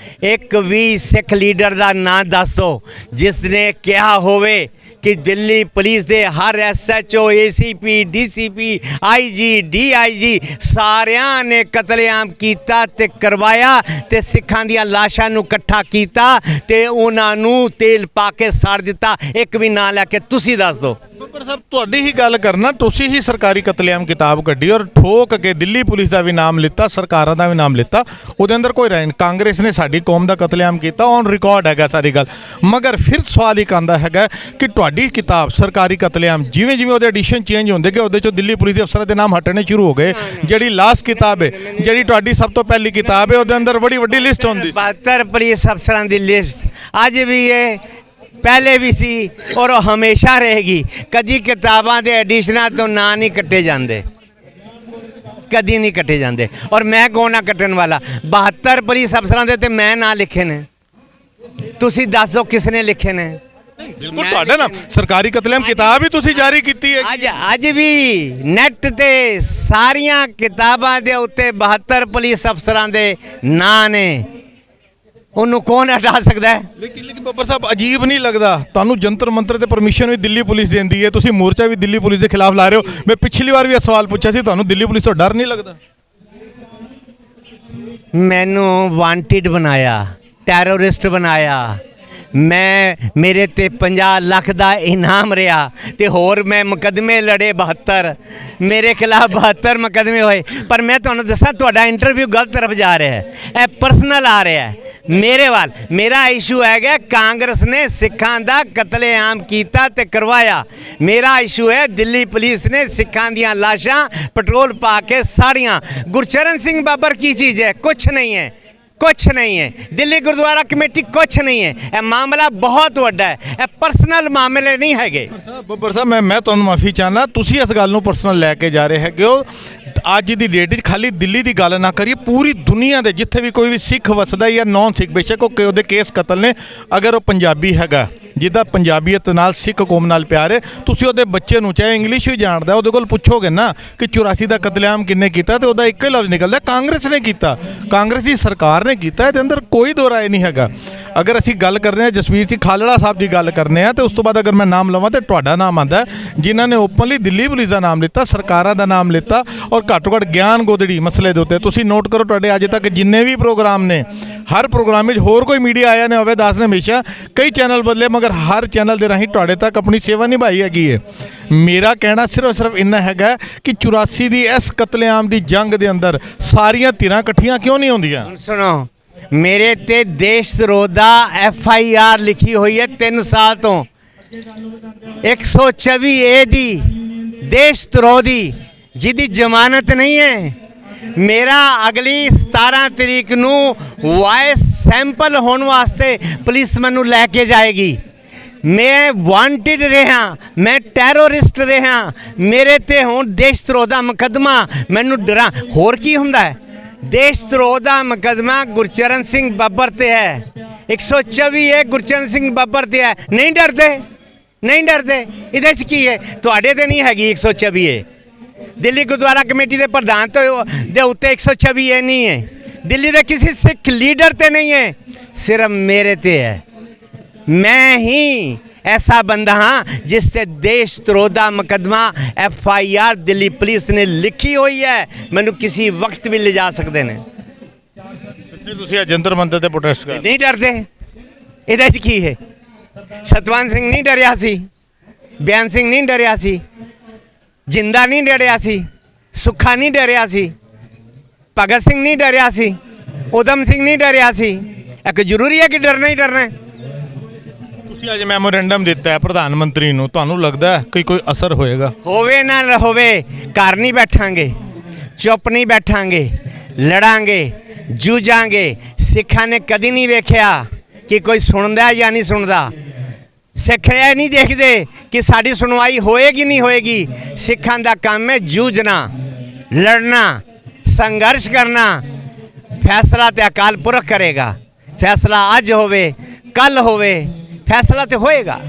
ਇੱਕ ਵੀ ਸਿੱਖ ਲੀਡਰ ਦਾ ਨਾਂ ਦੱਸ ਦਿਓ ਜਿਸ ਨੇ ਕਿਹਾ ਹੋਵੇ ਕਿ ਦਿੱਲੀ ਪੁਲਿਸ ਦੇ ਹਰ SHO, ACP, DCP, IG, DIG ਸਾਰਿਆਂ ਨੇ ਕਤਲੇਆਮ ਕੀਤਾ ਤੇ ਕਰਵਾਇਆ ਤੇ ਸਿੱਖਾਂ ਦੀਆਂ ਲਾਸ਼ਾਂ ਨੂੰ ਇਕੱਠਾ ਕੀਤਾ ਤੇ ਉਹਨਾਂ ਨੂੰ ਤੇਲ ਪਾ ਕੇ ਸਾੜ ਦਿੱਤਾ। ਇੱਕ ਵੀ ਨਾਂ ਲੈ ਕੇ ਤੁਸੀਂ ਦੱਸ ਦਿਓ। ਬੱਬਰ ਸਾਹਿਬ, ਤੁਹਾਡੀ ਹੀ ਗੱਲ ਕਰਨਾ, ਤੁਸੀਂ ਹੀ ਸਰਕਾਰੀ ਕਤਲੇਆਮ ਕਿਤਾਬ ਕੱਢੀ ਔਰ ਠੋਕ ਕੇ ਦਿੱਲੀ ਪੁਲਿਸ ਦਾ ਵੀ ਨਾਮ ਲਿੱਤਾ, ਸਰਕਾਰਾਂ ਦਾ ਵੀ ਨਾਮ ਲਿੱਤਾ, ਉਹਦੇ ਅੰਦਰ ਕੋਈ ਰਾਏ ਨਹੀਂ। ਕਾਂਗਰਸ ਨੇ ਸਾਡੀ ਕੌਮ ਦਾ ਕਤਲੇਆਮ ਕੀਤਾ, ਔਨ ਰਿਕਾਰਡ ਹੈਗਾ ਸਾਰੀ ਗੱਲ। ਮਗਰ ਫਿਰ ਸਵਾਲ ਇੱਕ ਆਉਂਦਾ ਹੈਗਾ ਕਿ ਤੁਹਾਡੀ ਕਿਤਾਬ ਸਰਕਾਰੀ ਕਤਲੇਆਮ, ਜਿਵੇਂ ਜਿਵੇਂ ਉਹਦੇ ਐਡੀਸ਼ਨ ਚੇਂਜ ਹੁੰਦੇ ਗਏ ਉਹਦੇ ਚੋਂ ਦਿੱਲੀ ਪੁਲਿਸ ਦੇ ਅਫਸਰਾਂ ਦੇ ਨਾਮ ਹਟਣੇ ਸ਼ੁਰੂ ਹੋ ਗਏ। ਜਿਹੜੀ ਲਾਸਟ ਕਿਤਾਬ ਹੈ, ਜਿਹੜੀ ਤੁਹਾਡੀ ਸਭ ਤੋਂ ਪਹਿਲੀ ਕਿਤਾਬ ਹੈ, ਉਹਦੇ ਅੰਦਰ ਬੜੀ ਵੱਡੀ ਲਿਸਟ ਹੁੰਦੀ 72 ਪੁਲਿਸ ਅਫਸਰਾਂ ਦੀ ਲਿਸਟ ਅੱਜ ਵੀ ਹੈ, ਪਹਿਲੇ ਵੀ ਸੀ ਔਰ ਉਹ ਹਮੇਸ਼ਾ ਰਹੇਗੀ। ਕਦੀ ਕਿਤਾਬਾਂ ਦੇ ਐਡੀਸ਼ਨਾਂ ਤੋਂ ਨਾਂ ਨਹੀਂ ਕੱਟੇ ਜਾਂਦੇ, ਕਦੀ ਨਹੀਂ ਕੱਟੇ ਜਾਂਦੇ। ਔਰ ਮੈਂ ਕੌਣ ਨਾ ਕੱਟਣ ਵਾਲਾ? 72 ਪੁਲਿਸ ਅਫਸਰਾਂ ਦੇ ਤੇ ਮੈਂ ਨਾਂ ਲਿਖੇ ਨੇ, ਤੁਸੀਂ ਦੱਸ ਦਿਓ ਕਿਸ ਨੇ ਲਿਖੇ ਨੇ? ਬਿਲਕੁਲ ਤੁਹਾਡਾ ਨਾਮ ਸਰਕਾਰੀ ਕਤਲੇਆਮ ਕਿਤਾਬ ਹੀ ਤੁਸੀਂ ਜਾਰੀ ਕੀਤੀ ਹੈ। ਅੱਜ ਵੀ ਨੈਟ ਤੇ ਸਾਰੀਆਂ ਕਿਤਾਬਾਂ ਦੇ ਉੱਤੇ 72 ਪੁਲਿਸ ਅਫਸਰਾਂ ਦੇ ਨਾਂ ਨੇ, ਉਹਨੂੰ ਕੌਣ ਹਟਾ ਸਕਦਾ ਹੈ? ਲੇਕਿਨ ਬੱਬਰ ਸਾਹਿਬ, ਅਜੀਬ ਨਹੀਂ ਲੱਗਦਾ ਤੁਹਾਨੂੰ? ਜੰਤਰ ਮੰਤਰ ਤੇ ਪਰਮਿਸ਼ਨ ਵੀ ਦਿੱਲੀ ਪੁਲਿਸ ਦਿੰਦੀ ਹੈ, ਤੁਸੀਂ ਮੋਰਚਾ ਵੀ ਦਿੱਲੀ ਪੁਲਿਸ ਦੇ ਖਿਲਾਫ ਲਾ ਰਹੇ ਹੋ। ਮੈਂ ਪਿਛਲੀ ਵਾਰ ਵੀ ਇਹ ਸਵਾਲ ਪੁੱਛਿਆ ਸੀ, ਤੁਹਾਨੂੰ ਦਿੱਲੀ ਪੁਲਿਸ ਤੋਂ ਡਰ ਨਹੀਂ ਲੱਗਦਾ? ਮੈਨੂੰ ਵਾਂਟਿਡ ਬਣਾਇਆ, ਟੈਰਰਿਸਟ ਬਣਾਇਆ, ਮੇਰੇ ਤੇ 50 ਲੱਖ ਦਾ ਇਨਾਮ ਰਿਹਾ ਤੇ ਹੋਰ ਮੈਂ ਮੁਕੱਦਮੇ ਲੜੇ 72, ਮੇਰੇ ਖਿਲਾਫ 72 ਮੁਕੱਦਮੇ ਹੋਏ। ਪਰ ਮੈਂ ਤੁਹਾਨੂੰ ਦੱਸਾਂ, ਤੁਹਾਡਾ ਇੰਟਰਵਿਊ ਗਲਤ ਤਰਫ ਜਾ ਰਿਹਾ ਹੈ, ਇਹ ਪਰਸਨਲ ਆ ਰਿਹਾ ਹੈ ਮੇਰੇ ਵੱਲ। ਮੇਰਾ ਇਸ਼ੂ ਹੈਗਾ ਕਾਂਗਰਸ ਨੇ ਸਿੱਖਾਂ ਦਾ ਕਤਲੇਆਮ ਕੀਤਾ ਤੇ ਕਰਵਾਇਆ। ਮੇਰਾ ਇਸ਼ੂ ਹੈ ਦਿੱਲੀ ਪੁਲਿਸ ਨੇ ਸਿੱਖਾਂ ਦੀਆਂ ਲਾਸ਼ਾਂ ਪੈਟਰੋਲ ਪਾ ਕੇ ਸਾੜੀਆਂ। ਗੁਰਚਰਨ ਸਿੰਘ ਬੱਬਰ ਕੀ ਚੀਜ਼ ਹੈ? ਕੁਛ ਨਹੀਂ ਹੈ, ਕੁਛ ਨਹੀਂ ਹੈ। ਦਿੱਲੀ ਗੁਰਦੁਆਰਾ ਕਮੇਟੀ ਕੁਛ ਨਹੀਂ ਹੈ। ਇਹ ਮਾਮਲਾ ਬਹੁਤ ਵੱਡਾ ਹੈ, ਇਹ ਪਰਸਨਲ ਮਾਮਲੇ ਨਹੀਂ ਹੈਗੇ। ਬੱਬਰ ਸਾਹਿਬ, ਮੈਂ ਤੁਹਾਨੂੰ ਮਾਫੀ ਚਾਹੁੰਦਾ, ਤੁਸੀਂ ਇਸ ਗੱਲ ਨੂੰ ਪਰਸਨਲ ਲੈ ਕੇ ਜਾ ਰਹੇ ਹੈਗੇ ਹੋ। ਅੱਜ ਦੀ ਡੇਟ 'ਚ ਖਾਲੀ ਦਿੱਲੀ ਦੀ ਗੱਲ ਨਾ ਕਰੀਏ, ਪੂਰੀ ਦੁਨੀਆ ਦੇ ਜਿੱਥੇ ਵੀ ਕੋਈ ਵੀ ਸਿੱਖ ਵਸਦਾ ਜਾਂ ਨੌਨ ਸਿੱਖ, ਬੇਸ਼ੱਕ ਉਹ ਉਹਦੇ ਕੇਸ ਕਤਲ ਨੇ, ਅਗਰ ਉਹ ਪੰਜਾਬੀ ਹੈਗਾ ਜਿਹਦਾ ਪੰਜਾਬੀਅਤ ਨਾਲ ਸਿੱਖ ਕੌਮ ਨਾਲ ਪਿਆਰ ਹੈ, ਤੁਸੀਂ ਉਹਦੇ ਬੱਚੇ ਨੂੰ ਚਾਹੇ ਇੰਗਲਿਸ਼ ਵੀ ਜਾਣਦਾ ਉਹਦੇ ਕੋਲ ਪੁੱਛੋਗੇ ਨਾ ਕਿ 84 ਦਾ ਕਤਲੇਆਮ ਕਿੰਨੇ ਕੀਤਾ ਤੇ ਉਹਦਾ ਇੱਕੋ ਹੀ ਲਫ਼ਜ਼ ਨਿਕਲਦਾ ਕਾਂਗਰਸ ਨੇ ਕੀਤਾ, ਕਾਂਗਰਸ ਦੀ ਸਰਕਾਰ ਨੇ ਕੀਤਾ। ਇਹਦੇ ਅੰਦਰ ਕੋਈ ਦੋ ਰਾਏ ਨਹੀਂ ਹੈਗਾ। ਅਗਰ ਅਸੀਂ ਗੱਲ ਕਰਦੇ ਹਾਂ ਜਸਵੀਰ ਸਿੰਘ ਖਾਲੜਾ ਸਾਹਿਬ ਦੀ ਗੱਲ ਕਰਨੇ ਆ ਤੇ ਉਸ ਤੋਂ ਬਾਅਦ ਅਗਰ ਮੈਂ ਨਾਮ ਲਵਾਂ ਤੇ ਤੁਹਾਡਾ ਨਾਮ ਆਉਂਦਾ ਜਿਨ੍ਹਾਂ ਨੇ ਓਪਨਲੀ ਦਿੱਲੀ ਪੁਲਿਸ ਦਾ ਨਾਮ ਲਿੱਤਾ, ਸਰਕਾਰਾਂ ਦਾ ਨਾਮ ਲਿੱਤਾ ਔਰ ਘੱਟੋ ਘੱਟ ਗਿਆਨ ਗੋਦੜੀ ਮਸਲੇ ਦੇ ਉੱਤੇ। ਤੁਸੀਂ ਨੋਟ ਕਰੋ ਤੁਹਾਡੇ ਅੱਜ ਤੱਕ ਜਿੰਨੇ ਵੀ ਪ੍ਰੋਗਰਾਮ ਨੇ, ਹਰ ਪ੍ਰੋਗਰਾਮ ਵਿੱਚ ਹੋਰ ਕੋਈ ਮੀਡੀਆ ਆਇਆ ਨਾ ਹੋਵੇ, ਦਾਸ ਨੇ ਹਮੇਸ਼ਾ ਕਈ ਚੈਨਲ ਬਦਲੇ ਮਗਰ ਹਰ ਚੈਨਲ ਦੇ ਰਾਹੀਂ ਤੁਹਾਡੇ ਤੱਕ ਆਪਣੀ ਸੇਵਾ ਨਿਭਾਈ ਹੈਗੀ ਹੈ। ਮੇਰਾ ਕਹਿਣਾ ਸਿਰਫ ਇੰਨਾ ਹੈਗਾ ਕਿ 84 ਦੀ ਇਸ ਕਤਲੇਆਮ ਦੀ ਜੰਗ ਦੇ ਅੰਦਰ ਸਾਰੀਆਂ ਧਿਰਾਂ ਇਕੱਠੀਆਂ ਕਿਉਂ ਨਹੀਂ ਹੁੰਦੀਆਂ? ਹੁਣ ਸੁਣੋ, ਮੇਰੇ ਤੇ ਦੇਸ਼ ਧਰੋਹ ਦਾ FIR ਲਿਖੀ ਹੋਈ ਹੈ 3 ਸਾਲ ਤੋਂ 124 ਏ ਦੀ ਦੇਸ਼ ਧਰੋਹ ਦੀ, ਜਿਹਦੀ ਜ਼ਮਾਨਤ ਨਹੀਂ ਹੈ। ਮੇਰਾ ਅਗਲੀ 17 ਤਰੀਕ ਨੂੰ ਵਾਇਸ ਸੈਂਪਲ ਹੋਣ ਵਾਸਤੇ ਪੁਲਿਸ ਮੈਨੂੰ ਲੈ ਕੇ ਜਾਏਗੀ। ਮੈਂ ਵਾਂਟਿਡ ਰਿਹਾ, ਮੈਂ ਟੈਰਰਿਸਟ ਰਿਹਾ, ਮੇਰੇ ਤੇ ਹੁਣ ਦੇਸ਼ ਧਰੋਹ ਦਾ ਮੁਕੱਦਮਾ। ਮੈਨੂੰ ਡਰਾ ਹੋਰ ਕੀ ਹੁੰਦਾ ਹੈ? ਦੇਸ਼ ਧਰੋਹ ਦਾ ਮੁਕੱਦਮਾ ਗੁਰਚਰਨ ਸਿੰਘ ਬੱਬਰ ਤੇ ਹੈ, 124 ਏ ਗੁਰਚਰਨ ਸਿੰਘ ਬੱਬਰ ਤੇ ਹੈ। ਨਹੀਂ ਡਰਦੇ, ਨਹੀਂ ਡਰਦੇ। ਇਹਦੇ 'ਚ ਕੀ ਹੈ? ਤੁਹਾਡੇ ਤੇ ਨਹੀਂ ਹੈਗੀ 124 ਏ। ਦਿੱਲੀ ਗੁਰਦੁਆਰਾ ਕਮੇਟੀ ਦੇ ਪ੍ਰਧਾਨ ਦੇ ਉੱਤੇ 124 ਏ ਨਹੀਂ ਹੈ। ਦਿੱਲੀ ਦੇ ਕਿਸੇ ਸਿੱਖ ਲੀਡਰ ਤੇ ਨਹੀਂ ਹੈ, ਸਿਰਫ ਮੇਰੇ ਤੇ ਹੈ। ਮੈਂ ਹੀ ऐसा बंदा हाँ जिससे देश धरोह दा मुकदमा FIR दिल्ली पुलिस ने लिखी हुई है, मैनू किसी वक्त भी ले जा सकते हैं। ਤੁਸੀਂ ਜੰਤਰ ਮੰਤਰ ਤੇ ਪ੍ਰੋਟੈਸਟ ਕਰ नहीं डरते। ਇਹਦੇ 'ਚ ਕੀ ਹੈ? ਸਤਵੰਤ ਸਿੰਘ ਨਹੀਂ ਡਰਿਆ ਸੀ, ਬਿਆਨ ਸਿੰਘ ਨਹੀਂ ਡਰਿਆ ਸੀ, ਜਿੰਦਾ ਨਹੀਂ ਡਰਿਆ ਸੀ, ਸੁੱਖਾ ਨਹੀਂ ਡਰਿਆ ਸੀ, ਭਗਤ ਸਿੰਘ ਨਹੀਂ ਡਰਿਆ ਸੀ, ਉਦਮ ਸਿੰਘ ਨਹੀਂ ਡਰਿਆ ਸੀ। ਇੱਕ ਜ਼ਰੂਰੀ ਹੈ ਕਿ ਡਰਨਾ ਹੀ ਡਰਨਾ ਹੈ। ਤੁਸੀਂ ਅੱਜ ਮੈਮੋਰੈਂਡਮ ਦਿੱਤਾ ਹੈ ਪ੍ਰਧਾਨ ਮੰਤਰੀ ਨੂੰ, ਤੁਹਾਨੂੰ ਲੱਗਦਾ ਹੈ ਕਿ ਕੋਈ ਅਸਰ ਹੋਏਗਾ? ਹੋਵੇ ਨਾ ਹੋਵੇ, ਘਰ ਨਹੀਂ ਬੈਠਾਂਗੇ, ਚੁੱਪ ਨਹੀਂ ਬੈਠਾਂਗੇ, ਲੜਾਂਗੇ, ਜੂਝਾਂਗੇ। ਸਿੱਖਾਂ ਨੇ ਕਦੀ ਨਹੀਂ ਵੇਖਿਆ ਕਿ ਕੋਈ ਸੁਣਦਾ ਜਾਂ ਨਹੀਂ ਸੁਣਦਾ। ਸਿੱਖ ਇਹ ਨਹੀਂ ਦੇਖਦੇ ਕਿ ਸਾਡੀ ਸੁਣਵਾਈ ਹੋਏਗੀ ਨਹੀਂ ਹੋਏਗੀ। ਸਿੱਖਾਂ ਦਾ ਕੰਮ ਹੈ ਜੂਝਣਾ, ਲੜਨਾ, ਸੰਘਰਸ਼ ਕਰਨਾ। ਫੈਸਲਾ ਤੇ ਅਕਾਲ ਪੁਰਖ ਕਰੇਗਾ। ਫੈਸਲਾ ਅੱਜ ਹੋਵੇ, ਕੱਲ ਹੋਵੇ, ਫੈਸਲਾ ਤੇ ਹੋਏਗਾ।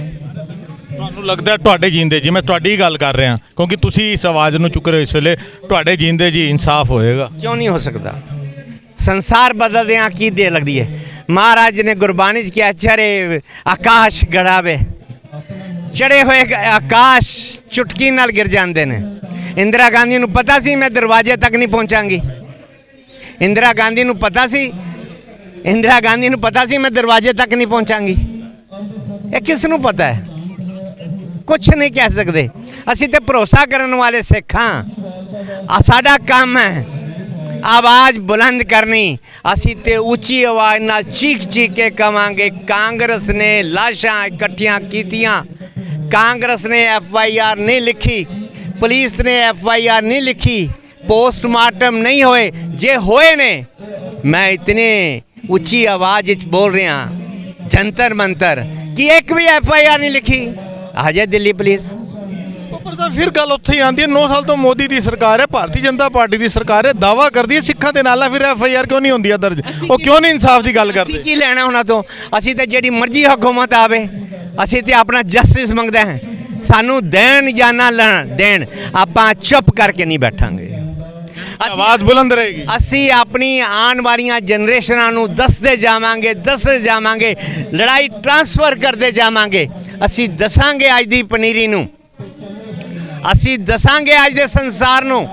ਤੁਹਾਨੂੰ ਲੱਗਦਾ ਤੁਹਾਡੇ ਜੀਂਦੇ ਜੀ, ਮੈਂ ਤੁਹਾਡੀ ਗੱਲ ਕਰ ਰਿਹਾ ਕਿਉਂਕਿ ਤੁਸੀਂ ਇਸ ਆਵਾਜ਼ ਨੂੰ ਚੁੱਕ ਰਹੇ ਹੋ ਇਸ ਵੇਲੇ, ਤੁਹਾਡੇ ਜੀਂਦੇ ਜੀ ਇਨਸਾਫ ਹੋਏਗਾ? ਕਿਉਂ ਨਹੀਂ ਹੋ ਸਕਦਾ? ਸੰਸਾਰ ਬਦਲਦਿਆਂ ਕੀ ਦੇਰ ਲੱਗਦੀ ਹੈ? ਮਹਾਰਾਜ ਨੇ ਗੁਰਬਾਣੀ 'ਚ ਕਿਹਾ, ਚੜੇ ਆਕਾਸ਼ ਗੜਾਵੇ। ਚੜੇ ਹੋਏ ਆਕਾਸ਼ ਚੁਟਕੀ ਨਾਲ ਗਿਰ ਜਾਂਦੇ ਨੇ। ਇੰਦਰਾ ਗਾਂਧੀ ਨੂੰ ਪਤਾ ਸੀ ਮੈਂ ਦਰਵਾਜ਼ੇ ਤੱਕ ਨਹੀਂ ਪਹੁੰਚਾਂਗੀ। ਇੰਦਰਾ ਗਾਂਧੀ ਨੂੰ ਪਤਾ ਸੀ, ਇੰਦਰਾ ਗਾਂਧੀ ਨੂੰ ਪਤਾ ਸੀ ਮੈਂ ਦਰਵਾਜ਼ੇ ਤੱਕ ਨਹੀਂ ਪਹੁੰਚਾਂਗੀ। ਇਹ ਕਿਸ ਨੂੰ ਪਤਾ ਹੈ? ਕੁਛ ਨਹੀਂ ਕਹਿ ਸਕਦੇ। ਅਸੀਂ ਤੇ ਭਰੋਸਾ ਕਰਨ ਵਾਲੇ ਸਿੱਖ ਹਾਂ। ਸਾਡਾ ਕੰਮ ਹੈ ਆਵਾਜ਼ ਬੁਲੰਦ ਕਰਨੀ। ਅਸੀਂ ਤੇ ਉੱਚੀ ਆਵਾਜ਼ ਨਾਲ ਚੀਖ ਚੀਖ ਕੇ ਕਵਾਂਗੇ, ਕਾਂਗਰਸ ਨੇ ਲਾਸ਼ਾਂ ਇਕੱਠੀਆਂ ਕੀਤੀਆਂ, ਕਾਂਗਰਸ ਨੇ FIR ਨਹੀਂ ਲਿਖੀ, ਪੁਲਿਸ ਨੇ FIR ਨਹੀਂ ਲਿਖੀ, ਪੋਸਟਮਾਰਟਮ ਨਹੀਂ ਹੋਏ। ਜੇ ਹੋਏ ਨੇ, ਮੈਂ ਇਤਨੇ ਉੱਚੀ ਆਵਾਜ਼ ਵਿੱਚ ਬੋਲ ਰਿਹਾ ਜੰਤਰ ਮੰਤਰ ਕਿ ਇੱਕ ਵੀ FIR ਨਹੀਂ ਲਿਖੀ। ਹਜੇ ਦਿੱਲੀ ਪੁਲਿਸ ਪਰ ਤਾਂ ਫਿਰ ਗੱਲ ਉੱਥੇ ਹੀ ਆਉਂਦੀ ਹੈ, 9 ਸਾਲ ਤੋਂ ਮੋਦੀ ਦੀ ਸਰਕਾਰ ਹੈ, ਭਾਰਤੀ ਜਨਤਾ ਪਾਰਟੀ ਦੀ ਸਰਕਾਰ ਹੈ, ਦਾਵਾ ਕਰਦੀ ਹੈ ਸਿੱਖਾਂ ਦੇ ਨਾਲ, ਫਿਰ FIR ਕਿਉਂ ਨਹੀਂ ਹੁੰਦੀ ਦਰਜ? ਉਹ ਕਿਉਂ ਨਹੀਂ ਇਨਸਾਫ ਦੀ ਗੱਲ ਕਰਦੇ? ਅਸੀਂ ਕੀ ਲੈਣਾ ਉਹਨਾਂ ਤੋਂ? ਅਸੀਂ ਤਾਂ ਜਿਹੜੀ ਮਰਜ਼ੀ ਹਕੂਮਤ ਆਵੇ, ਅਸੀਂ ਤੇ ਆਪਣਾ ਜਸਟਿਸ ਮੰਗਦੇ ਹਾਂ। ਸਾਨੂੰ ਦੇਣ ਜਾਂ ਨਾ ਲੈਣ ਦੇਣ, ਆਪਾਂ ਚੁੱਪ ਕਰਕੇ ਨਹੀਂ ਬੈਠਾਂਗੇ। ਆਵਾਜ਼ ਬੁਲੰਦ ਰਹੇਗੀ। ਅਸੀਂ ਆਪਣੀ ਆਉਣ ਵਾਲੀਆਂ ਜਨਰੇਸ਼ਨਾਂ ਨੂੰ ਦੱਸਦੇ ਜਾਵਾਂਗੇ, ਲੜਾਈ ਟ੍ਰਾਂਸਫਰ ਕਰਦੇ ਜਾਵਾਂਗੇ। ਅਸੀਂ ਦੱਸਾਂਗੇ ਅੱਜ ਦੀ ਪਨੀਰੀ ਨੂੰ, ਅਸੀਂ ਦੱਸਾਂਗੇ ਅੱਜ ਦੇ ਸੰਸਾਰ ਨੂੰ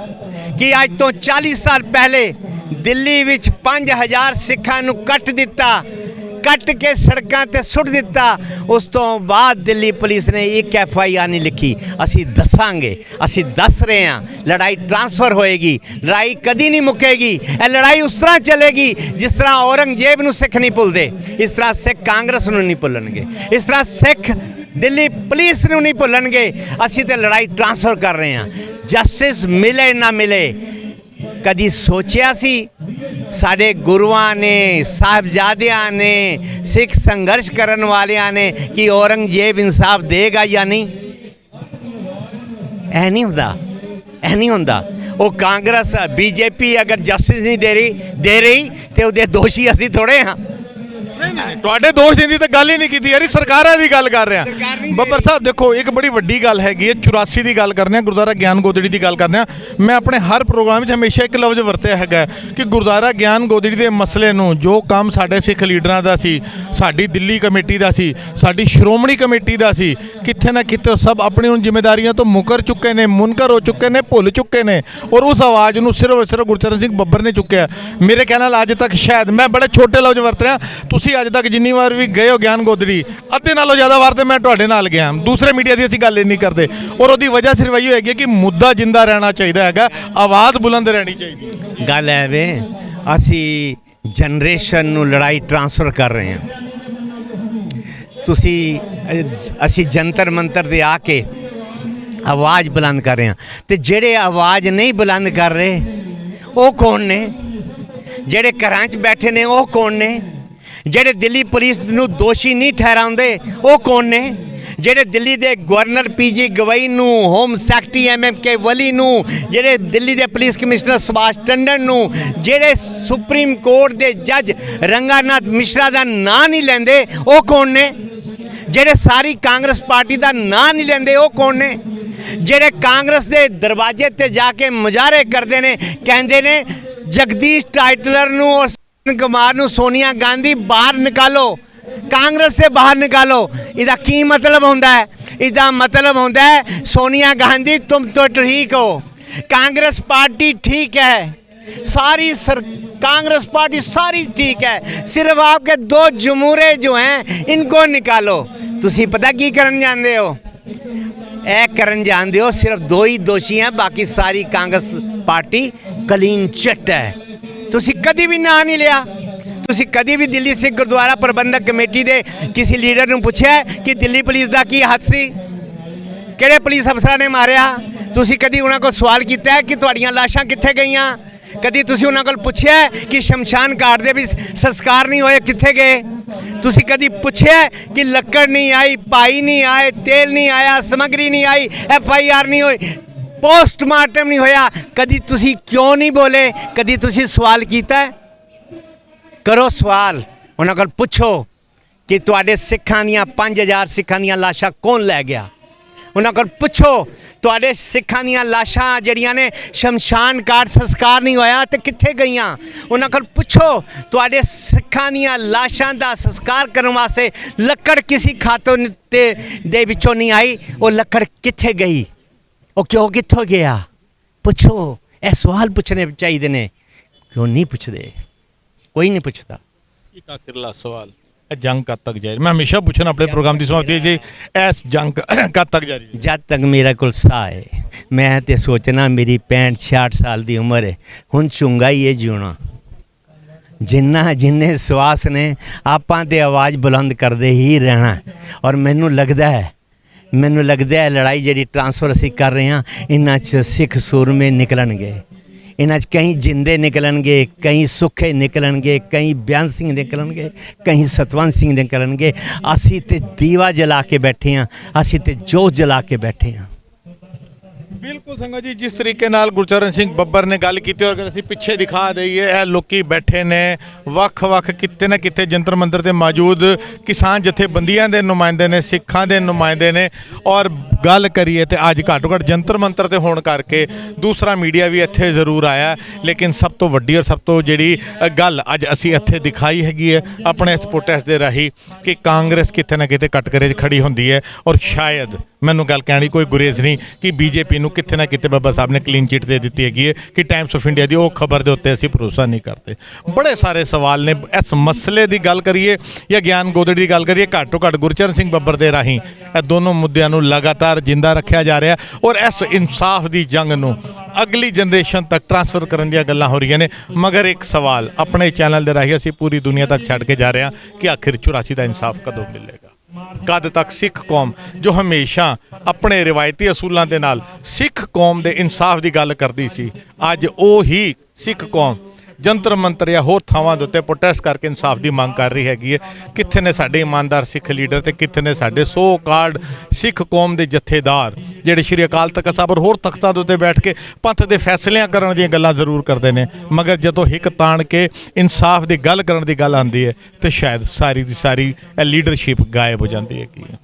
ਕਿ ਅੱਜ ਤੋਂ 40 ਸਾਲ ਪਹਿਲੇ ਦਿੱਲੀ ਵਿੱਚ 5000 ਸਿੱਖਾਂ ਨੂੰ ਕੱਟ ਕੇ ਸੜਕਾਂ ਤੇ ਸੁੱਟ ਦਿੱਤਾ। ਉਸ ਤੋਂ ਬਾਅਦ ਦਿੱਲੀ ਪੁਲਿਸ ਨੇ ਇੱਕ FIR ਨਹੀਂ ਲਿਖੀ। ਅਸੀਂ ਦੱਸਾਂਗੇ, ਅਸੀਂ ਦੱਸ ਰਹੇ ਹਾਂ। ਲੜਾਈ ਟ੍ਰਾਂਸਫਰ ਹੋਏਗੀ, ਲੜਾਈ ਕਦੀ ਨਹੀਂ ਮੁੱਕੇਗੀ। ਇਹ ਲੜਾਈ ਉਸ ਤਰ੍ਹਾਂ ਚੱਲੇਗੀ ਜਿਸ ਤਰ੍ਹਾਂ ਔਰੰਗਜ਼ੇਬ ਨੂੰ ਸਿੱਖ ਨਹੀਂ ਭੁੱਲਦੇ, ਇਸ ਤਰ੍ਹਾਂ ਸਿੱਖ ਕਾਂਗਰਸ ਨੂੰ ਨਹੀਂ ਭੁੱਲਣਗੇ, ਇਸ ਤਰ੍ਹਾਂ ਸਿੱਖ ਦਿੱਲੀ ਪੁਲਿਸ ਨੂੰ ਨਹੀਂ ਭੁੱਲਣਗੇ। ਅਸੀਂ ਤੇ ਲੜਾਈ ਟ੍ਰਾਂਸਫਰ ਕਰ ਰਹੇ ਹਾਂ। ਜਸਟਿਸ ਮਿਲੇ ਨਾ ਮਿਲੇ, ਕਦੀ ਸੋਚਿਆ ਸੀ ਸਾਡੇ ਗੁਰੂਆਂ ਨੇ, ਸਾਹਿਬਜ਼ਾਦਿਆਂ ਨੇ, ਸਿੱਖ ਸੰਘਰਸ਼ ਕਰਨ ਵਾਲਿਆਂ ਨੇ ਕਿ ਔਰੰਗਜ਼ੇਬ ਇਨਸਾਫ ਦੇਗਾ ਜਾਂ ਨਹੀਂ? ਇਹ ਨਹੀਂ ਹੁੰਦਾ, ਇਹ ਨਹੀਂ ਹੁੰਦਾ। ਉਹ ਕਾਂਗਰਸ BJP ਅਗਰ ਜਸਟਿਸ ਨਹੀਂ ਦੇ ਰਹੀ ਤੇ ਉਹਦੇ ਦੋਸ਼ੀ ਅਸੀਂ ਥੋੜ੍ਹੇ ਹਾਂ। ਤੁਹਾਡੇ ਦੋਸ਼ ਦੇਣ ਦੀ ਤਾਂ ਗੱਲ ਹੀ ਨਹੀਂ ਕੀਤੀ ਯਾਰੀ, ਸਰਕਾਰਾਂ ਦੀ ਗੱਲ ਕਰ ਰਿਹਾ। ਬੱਬਰ ਸਾਹਿਬ ਦੇਖੋ, ਇੱਕ ਬੜੀ ਵੱਡੀ ਗੱਲ ਹੈਗੀ ਹੈ, 84 ਦੀ ਗੱਲ ਕਰਨੇ ਆ, ਗੁਰਦੁਆਰਾ ਗਿਆਨ ਗੋਦੜੀ ਦੀ ਗੱਲ ਕਰਨੇ ਆ। ਮੈਂ ਆਪਣੇ ਹਰ ਪ੍ਰੋਗਰਾਮ ਵਿੱਚ ਹਮੇਸ਼ਾ ਇੱਕ ਲਫ਼ਜ਼ ਵਰਤਿਆ ਹੈਗਾ ਕਿ ਗੁਰਦੁਆਰਾ ਗਿਆਨ ਗੋਦੜੀ ਦੇ ਮਸਲੇ ਨੂੰ, ਜੋ ਕੰਮ ਸਾਡੇ ਸਿੱਖ ਲੀਡਰਾਂ ਦਾ ਸੀ, ਸਾਡੀ ਦਿੱਲੀ ਕਮੇਟੀ ਦਾ ਸੀ, ਸਾਡੀ ਸ਼੍ਰੋਮਣੀ ਕਮੇਟੀ ਦਾ ਸੀ, ਕਿਤੇ ਨਾ ਕਿਤੇ ਸਭ ਆਪਣੀ ਹੁਣ ਜ਼ਿੰਮੇਵਾਰੀਆਂ ਤੋਂ ਮੁਕਰ ਚੁੱਕੇ ਨੇ, ਮੁਨਕਰ ਹੋ ਚੁੱਕੇ ਨੇ, ਭੁੱਲ ਚੁੱਕੇ ਨੇ, ਔਰ ਉਸ ਆਵਾਜ਼ ਨੂੰ ਸਿਰਫ ਗੁਰਚਰਨ ਸਿੰਘ ਬੱਬਰ ਨੇ ਚੁੱਕਿਆ। ਮੇਰੇ ਕਹਿਣ ਨਾਲ ਅੱਜ ਤੱਕ ਸ਼ਾਇਦ ਮੈਂ ਬੜੇ ਛੋਟੇ ਲਫ਼ਜ਼ ਵਰਤ ਰਿਹਾ, ਤੁਸੀਂ ਅੱਜ ਤੱਕ ਜਿੰਨੀ ਵਾਰ ਵੀ ਗਏ ਹੋ ਗਿਆਨ ਗੋਦੜੀ, ਅੱਧੇ ਨਾਲੋਂ ਜ਼ਿਆਦਾ ਵਾਰ ਤੇ ਮੈਂ ਤੁਹਾਡੇ ਨਾਲ ਗਿਆ। ਦੂਸਰੇ ਮੀਡੀਆ ਦੀ ਅਸੀਂ ਗੱਲ ਨਹੀਂ ਕਰਦੇ, ਔਰ ਉਹਦੀ ਵਜ੍ਹਾ ਸਿਰਫ ਇਹੀ ਹੈਗੀ ਕਿ ਮੁੱਦਾ ਜਿੰਦਾ ਰਹਿਣਾ ਚਾਹੀਦਾ ਹੈਗਾ, ਆਵਾਜ਼ ਬੁਲੰਦ ਰਹਿਣੀ ਚਾਹੀਦੀ। ਗੱਲ ਹੈ ਵੇ, ਅਸੀਂ ਜਨਰੇਸ਼ਨ ਨੂੰ ਲੜਾਈ ਟ੍ਰਾਂਸਫਰ ਕਰ ਰਹੇ ਹਾਂ। ਅਸੀਂ ਜੰਤਰ ਮੰਤਰ ਦੇ ਆ ਕੇ ਆਵਾਜ਼ ਬੁਲੰਦ ਕਰ ਰਹੇ ਹਾਂ, ਤੇ ਜਿਹੜੇ ਆਵਾਜ਼ ਨਹੀਂ ਬੁਲੰਦ ਕਰ ਰਹੇ ਉਹ ਕੌਣ ਨੇ? ਜਿਹੜੇ ਘਰਾਂ 'ਚ ਬੈਠੇ ਨੇ ਉਹ ਕੌਣ ਨੇ? ਜਿਹੜੇ ਦਿੱਲੀ ਪੁਲਿਸ ਨੂੰ ਦੋਸ਼ੀ ਨਹੀਂ ਠਹਿਰਾਉਂਦੇ ਉਹ ਕੌਣ ਨੇ? ਜਿਹੜੇ ਦਿੱਲੀ ਦੇ ਗਵਰਨਰ ਪੀਜੀ ਗਵਈ ਨੂੰ, ਹੋਮ ਸੈਕਟਰੀ MMK ਵਲੀ ਨੂੰ, ਜਿਹੜੇ ਦਿੱਲੀ ਦੇ ਪੁਲਿਸ ਕਮਿਸ਼ਨਰ ਸੁਭਾਸ਼ ਟੰਡਨ ਨੂੰ, ਜਿਹੜੇ ਸੁਪਰੀਮ ਕੋਰਟ ਦੇ ਜੱਜ ਰੰਗਾਨਾਥ ਮਿਸ਼ਰਾ ਦਾ ਨਾਂ ਨਹੀਂ ਲੈਂਦੇ ਉਹ ਕੌਣ ਨੇ? ਜਿਹੜੇ ਸਾਰੀ ਕਾਂਗਰਸ ਪਾਰਟੀ ਦਾ ਨਾਂ ਨਹੀਂ ਲੈਂਦੇ ਉਹ ਕੌਣ ਨੇ? ਜਿਹੜੇ ਕਾਂਗਰਸ ਦੇ ਦਰਵਾਜ਼ੇ ਤੇ ਜਾ ਕੇ ਮੁਜ਼ਾਹਰੇ ਕਰਦੇ ਨੇ, ਕਹਿੰਦੇ ਨੇ ਜਗਦੀਸ਼ ਟਾਈਟਲਰ ਨੂੰ ਔਰ ਕੁਮਾਰ ਨੂੰ, ਸੋਨੀਆ गांधी बाहर निकालो, कांग्रेस से बाहर निकालो। इसका की मतलब होता है? इसका मतलब होता है सोनिया गांधी तुम तो ठीक हो, कांग्रेस पार्टी ठीक है, सारी कांग्रेस पार्टी सारी ठीक है, सिर्फ आपके दो जमूरे जो हैं इनको निकालो। तुसी पता की करन जानते हो? ए करन जानते हो सिर्फ दो ही दोषी हैं, बाकी सारी कांग्रेस पार्टी क्लीन चिट है। ਤੁਸੀਂ ਕਦੀ ਵੀ ਨਾਂ ਨਹੀਂ ਲਿਆ। ਤੁਸੀਂ ਕਦੀ ਵੀ ਦਿੱਲੀ ਸਿੱਖ ਗੁਰਦੁਆਰਾ ਪ੍ਰਬੰਧਕ ਕਮੇਟੀ ਦੇ ਕਿਸੇ ਲੀਡਰ ਨੂੰ ਪੁੱਛਿਆ ਕਿ ਦਿੱਲੀ ਪੁਲਿਸ ਦਾ ਕੀ ਹੱਥ ਸੀ, ਕਿਹੜੇ ਪੁਲਿਸ ਅਫਸਰਾਂ ਨੇ ਮਾਰਿਆ? ਤੁਸੀਂ ਕਦੀ ਉਹਨਾਂ ਕੋਲ ਸਵਾਲ ਕੀਤਾ ਕਿ ਤੁਹਾਡੀਆਂ ਲਾਸ਼ਾਂ ਕਿੱਥੇ ਗਈਆਂ? ਕਦੀ ਤੁਸੀਂ ਉਹਨਾਂ ਕੋਲ ਪੁੱਛਿਆ ਕਿ ਸ਼ਮਸ਼ਾਨ ਘਾਟ ਦੇ ਵੀ ਸੰਸਕਾਰ ਨਹੀਂ ਹੋਏ, ਕਿੱਥੇ ਗਏ? ਤੁਸੀਂ ਕਦੀ ਪੁੱਛਿਆ ਕਿ ਲੱਕੜ ਨਹੀਂ ਆਈ, ਭਾਈ ਨਹੀਂ ਆਏ, ਤੇਲ ਨਹੀਂ ਆਇਆ, ਸਮੱਗਰੀ ਨਹੀਂ ਆਈ, FIR ਨਹੀਂ ਹੋਈ, पोस्टमार्टम नहीं होया? कदी तुसी क्यों नहीं बोले? कदी तुसी सवाल किया? करो सवाल, उन्होंने कोल पुछो कि तुहाडे सिखां दियां 5000 सिखां दियां लाशां कौन लै गया? उन्होंने कोल पुछो तुहाडे सिखां दियां लाशां जड़ियां ने शमशान घाट संस्कार नहीं होया ते कित्थे गईयां? उन्होंने कोल पुछो तुहाडे सिखां दियां लाशां दा संस्कार करन वास्ते लक्कड़ किसी खातों दे विचों नहीं आई, वो लक्कड़ कित्थे गई? ਉਹ ਕਿਉਂ ਕਿੱਥੋਂ ਗਿਆ? ਪੁੱਛੋ, ਇਹ ਸਵਾਲ ਪੁੱਛਣੇ ਚਾਹੀਦੇ ਨੇ। ਕਿਉਂ ਨਹੀਂ ਪੁੱਛਦੇ? ਕੋਈ ਨਹੀਂ ਪੁੱਛਦਾ। ਇੱਕ ਆਖਿਰਲਾ ਸਵਾਲ, ਇਹ ਜੰਗ ਕਦ ਤੱਕ ਜਾਰੀ? ਮੈਂ ਹਮੇਸ਼ਾ ਪੁੱਛਣਾ ਆਪਣੇ ਪ੍ਰੋਗਰਾਮ ਦੀ ਸਮਾਪਤੀ ਜੀ, ਇਸ ਜੰਗ ਕਦ ਤੱਕ ਜਾਰੀ? ਜਦ ਤੱਕ ਮੇਰਾ ਕੋਲ ਸਾਹ ਹੈ। ਮੈਂ ਤੇ ਸੋਚਣਾ ਮੇਰੀ 65-66 ਸਾਲ ਦੀ ਉਮਰ ਹੈ, ਹੁਣ ਚੁੰਗਾ ਹੀ ਹੈ ਜਿਉਣਾ। ਜਿੰਨੇ ਸਵਾਸ ਨੇ ਆਪਾਂ ਤੇ ਆਵਾਜ਼ ਬੁਲੰਦ ਕਰਦੇ ਹੀ ਰਹਿਣਾ। ਔਰ ਮੈਨੂੰ ਲੱਗਦਾ ਹੈ ਲੜਾਈ ਜਿਹੜੀ ਟ੍ਰਾਂਸਫਰ ਅਸੀਂ ਕਰ ਰਹੇ ਹਾਂ, ਇਹਨਾਂ 'ਚ ਸਿੱਖ ਸੂਰਮੇ ਨਿਕਲਣਗੇ, ਇਹਨਾਂ 'ਚ ਕਈ ਜਿੰਦੇ ਨਿਕਲਣਗੇ, ਕਈ ਸੁੱਖੇ ਨਿਕਲਣਗੇ, ਕਈ ਬਿਆਨ ਸਿੰਘ ਨਿਕਲਣਗੇ, ਕਈ ਸਤਵੰਤ ਸਿੰਘ ਨਿਕਲਣਗੇ। ਅਸੀਂ ਤੇ ਦੀਵਾ ਜਲਾ ਕੇ ਬੈਠੇ ਹਾਂ, ਅਸੀਂ ਤੇ ਜੋਤ ਜਲਾ ਕੇ ਬੈਠੇ ਹਾਂ। ਬਿਲਕੁਲ ਸੰਗਤ ਜੀ, ਜਿਸ ਤਰੀਕੇ ਨਾਲ ਗੁਰਚਰਨ ਸਿੰਘ ਬੱਬਰ ਨੇ ਗੱਲ ਕੀਤੀ, ਔਰ ਅਗਰ ਅਸੀਂ ਪਿੱਛੇ ਦਿਖਾ ਦਈਏ, ਇਹ ਲੋਕੀ ਬੈਠੇ ਨੇ ਵੱਖ-ਵੱਖ ਕਿਤੇ ਨਾ ਕਿਤੇ ਜੰਤਰ ਮੰਤਰ ਤੇ ਮੌਜੂਦ ਕਿਸਾਨ ਜਥੇਬੰਦੀਆਂ ਦੇ ਨੁਮਾਇੰਦੇ ਨੇ, ਸਿੱਖਾਂ ਦੇ ਨੁਮਾਇੰਦੇ ਨੇ। ਔਰ ਗੱਲ ਕਰੀਏ ਤੇ ਅੱਜ ਘੱਟੋ ਘੱਟ ਜੰਤਰ ਮੰਤਰ ਤੇ ਹੋਣ ਕਰਕੇ ਦੂਸਰਾ ਮੀਡੀਆ ਵੀ ਇੱਥੇ ਜ਼ਰੂਰ ਆਇਆ, ਲੇਕਿਨ ਸਭ ਤੋਂ ਵੱਡੀ ਔਰ ਸਭ ਤੋਂ ਜਿਹੜੀ ਗੱਲ ਅੱਜ ਅਸੀਂ ਇੱਥੇ ਦਿਖਾਈ ਹੈਗੀ ਹੈ ਆਪਣੇ ਇਸ ਪ੍ਰੋਟੈਸਟ ਦੇ ਰਾਹੀਂ ਕਿ ਕਾਂਗਰਸ ਕਿਤੇ ਨਾ ਕਿਤੇ ਕਟਕਰੇ 'ਚ ਖੜੀ ਹੁੰਦੀ ਹੈ। ਔਰ ਸ਼ਾਇਦ ਮੈਨੂੰ ਗੱਲ ਕਹਿਣੀ ਕੋਈ ਗੁਰੇਜ਼ ਨਹੀਂ ਕਿ BJP ਨੂੰ ਕਿਤੇ ਨਾ ਕਿਤੇ ਬਾਬਾ ਸਾਹਿਬ ਨੇ ਕਲੀਨ ਚਿੱਟ ਦੇ ਦਿੱਤੀ ਹੈਗੀ ਹੈ ਕਿ ਟਾਈਮਸ ਆਫ ਇੰਡੀਆ ਦੀ ਉਹ ਖਬਰ ਦੇ ਉੱਤੇ ਅਸੀਂ ਭਰੋਸਾ ਨਹੀਂ ਕਰਦੇ। ਬੜੇ ਸਾਰੇ ਸਵਾਲ ਨੇ। ਇਸ ਮਸਲੇ ਦੀ ਗੱਲ ਕਰੀਏ ਜਾਂ ਗਿਆਨ ਗੋਦੜੀ ਦੀ ਗੱਲ ਕਰੀਏ, ਘੱਟੋ ਘੱਟ ਗੁਰਚਰਨ ਸਿੰਘ ਬੱਬਰ ਦੇ ਰਾਹੀਂ ਇਹ ਦੋਨੋਂ ਮੁੱਦਿਆਂ ਨੂੰ ਲਗਾਤਾਰ ਜਿੰਦਾ ਰੱਖਿਆ ਜਾ ਰਿਹਾ ਔਰ ਇਸ ਇਨਸਾਫ ਦੀ ਜੰਗ ਨੂੰ ਅਗਲੀ ਜਨਰੇਸ਼ਨ ਤੱਕ ਟ੍ਰਾਂਸਫਰ ਕਰਨ ਦੀਆਂ ਗੱਲਾਂ ਹੋ ਰਹੀਆਂ ਨੇ। ਮਗਰ ਇੱਕ ਸਵਾਲ ਆਪਣੇ ਚੈਨਲ ਦੇ ਰਾਹੀਂ ਅਸੀਂ ਪੂਰੀ ਦੁਨੀਆ ਤੱਕ ਛੱਡ ਕੇ ਜਾ ਰਹੇ ਹਾਂ ਕਿ ਆਖਿਰ 84 ਦਾ ਇਨਸਾਫ ਕਦੋਂ ਮਿਲੇਗਾ? ਕਦ ਤੱਕ ਸਿੱਖ ਕੌਮ ਜੋ ਹਮੇਸ਼ਾ ਆਪਣੇ ਰਿਵਾਇਤੀ ਅਸੂਲਾਂ ਦੇ ਨਾਲ ਸਿੱਖ ਕੌਮ ਦੇ ਇਨਸਾਫ ਦੀ ਗੱਲ ਕਰਦੀ ਸੀ, ਅੱਜ ਉਹ ਹੀ ਸਿੱਖ ਕੌਮ ਜੰਤਰ ਮੰਤਰ ਜਾਂ ਹੋਰ ਥਾਵਾਂ ਦੇ ਉੱਤੇ ਪ੍ਰੋਟੈਸਟ ਕਰਕੇ ਇਨਸਾਫ ਦੀ ਮੰਗ ਕਰ ਰਹੀ ਹੈਗੀ ਹੈ। ਕਿੱਥੇ ਨੇ ਸਾਡੇ ਇਮਾਨਦਾਰ ਸਿੱਖ ਲੀਡਰ ਤੇ ਕਿੱਥੇ ਨੇ ਸਾਡੇ ਸੋ ਕਾਲਡ ਸਿੱਖ ਕੌਮ ਦੇ ਜਥੇਦਾਰ ਜਿਹੜੇ ਸ਼੍ਰੀ ਅਕਾਲ ਤਖਤ ਸਾਹਿਬ ਔਰ ਹੋਰ ਤਖਤਾਂ ਦੇ ਉੱਤੇ ਬੈਠ ਕੇ ਪੰਥ ਦੇ ਫੈਸਲਿਆਂ ਕਰਨ ਦੀਆਂ ਗੱਲਾਂ ਜ਼ਰੂਰ ਕਰਦੇ ਨੇ, ਮਗਰ ਜਦੋਂ ਹਿੱਕ ਤਾਣ ਕੇ ਇਨਸਾਫ ਦੀ ਗੱਲ ਕਰਨ ਦੀ ਗੱਲ ਆਉਂਦੀ ਹੈ ਤੇ ਸ਼ਾਇਦ ਸਾਰੀ ਦੀ ਸਾਰੀ ਲੀਡਰਸ਼ਿਪ ਗਾਇਬ ਹੋ ਜਾਂਦੀ ਹੈਗੀ ਹੈ।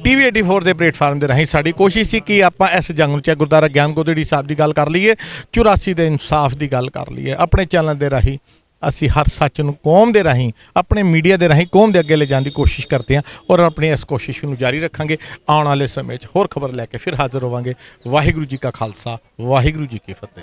TV 84 ਦੇ ਪਲੇਟਫਾਰਮ ਦੇ ਰਾਹੀਂ ਸਾਡੀ ਕੋਸ਼ਿਸ਼ ਸੀ ਕਿ ਆਪਾਂ ਇਸ ਜੰਗ ਨੂੰ ਚਾਹੇ ਗੁਰਦੁਆਰਾ ਗਿਆਨ ਗੋਦੜੀ ਸਾਹਿਬ ਦੀ ਗੱਲ ਕਰ ਲਈਏ, 84 ਦੇ ਇਨਸਾਫ ਦੀ ਗੱਲ ਕਰ ਲਈਏ, ਆਪਣੇ ਚੈਨਲ ਦੇ ਰਾਹੀਂ ਅਸੀਂ ਹਰ ਸੱਚ ਨੂੰ ਕੌਮ ਦੇ ਰਾਹੀਂ ਆਪਣੇ ਮੀਡੀਆ ਦੇ ਰਾਹੀਂ ਕੌਮ ਦੇ ਅੱਗੇ ਲੈ ਜਾਣ ਦੀ ਕੋਸ਼ਿਸ਼ ਕਰਦੇ ਹਾਂ ਔਰ ਆਪਣੀ ਇਸ ਕੋਸ਼ਿਸ਼ ਨੂੰ ਜਾਰੀ ਰੱਖਾਂਗੇ। ਆਉਣ ਵਾਲੇ ਸਮੇਂ 'ਚ ਹੋਰ ਖਬਰ ਲੈ ਕੇ ਫਿਰ ਹਾਜ਼ਰ ਹੋਵਾਂਗੇ। ਵਾਹਿਗੁਰੂ ਜੀ ਕਾ ਖਾਲਸਾ, ਵਾਹਿਗੁਰੂ ਜੀ ਕੀ ਫਤਿਹ।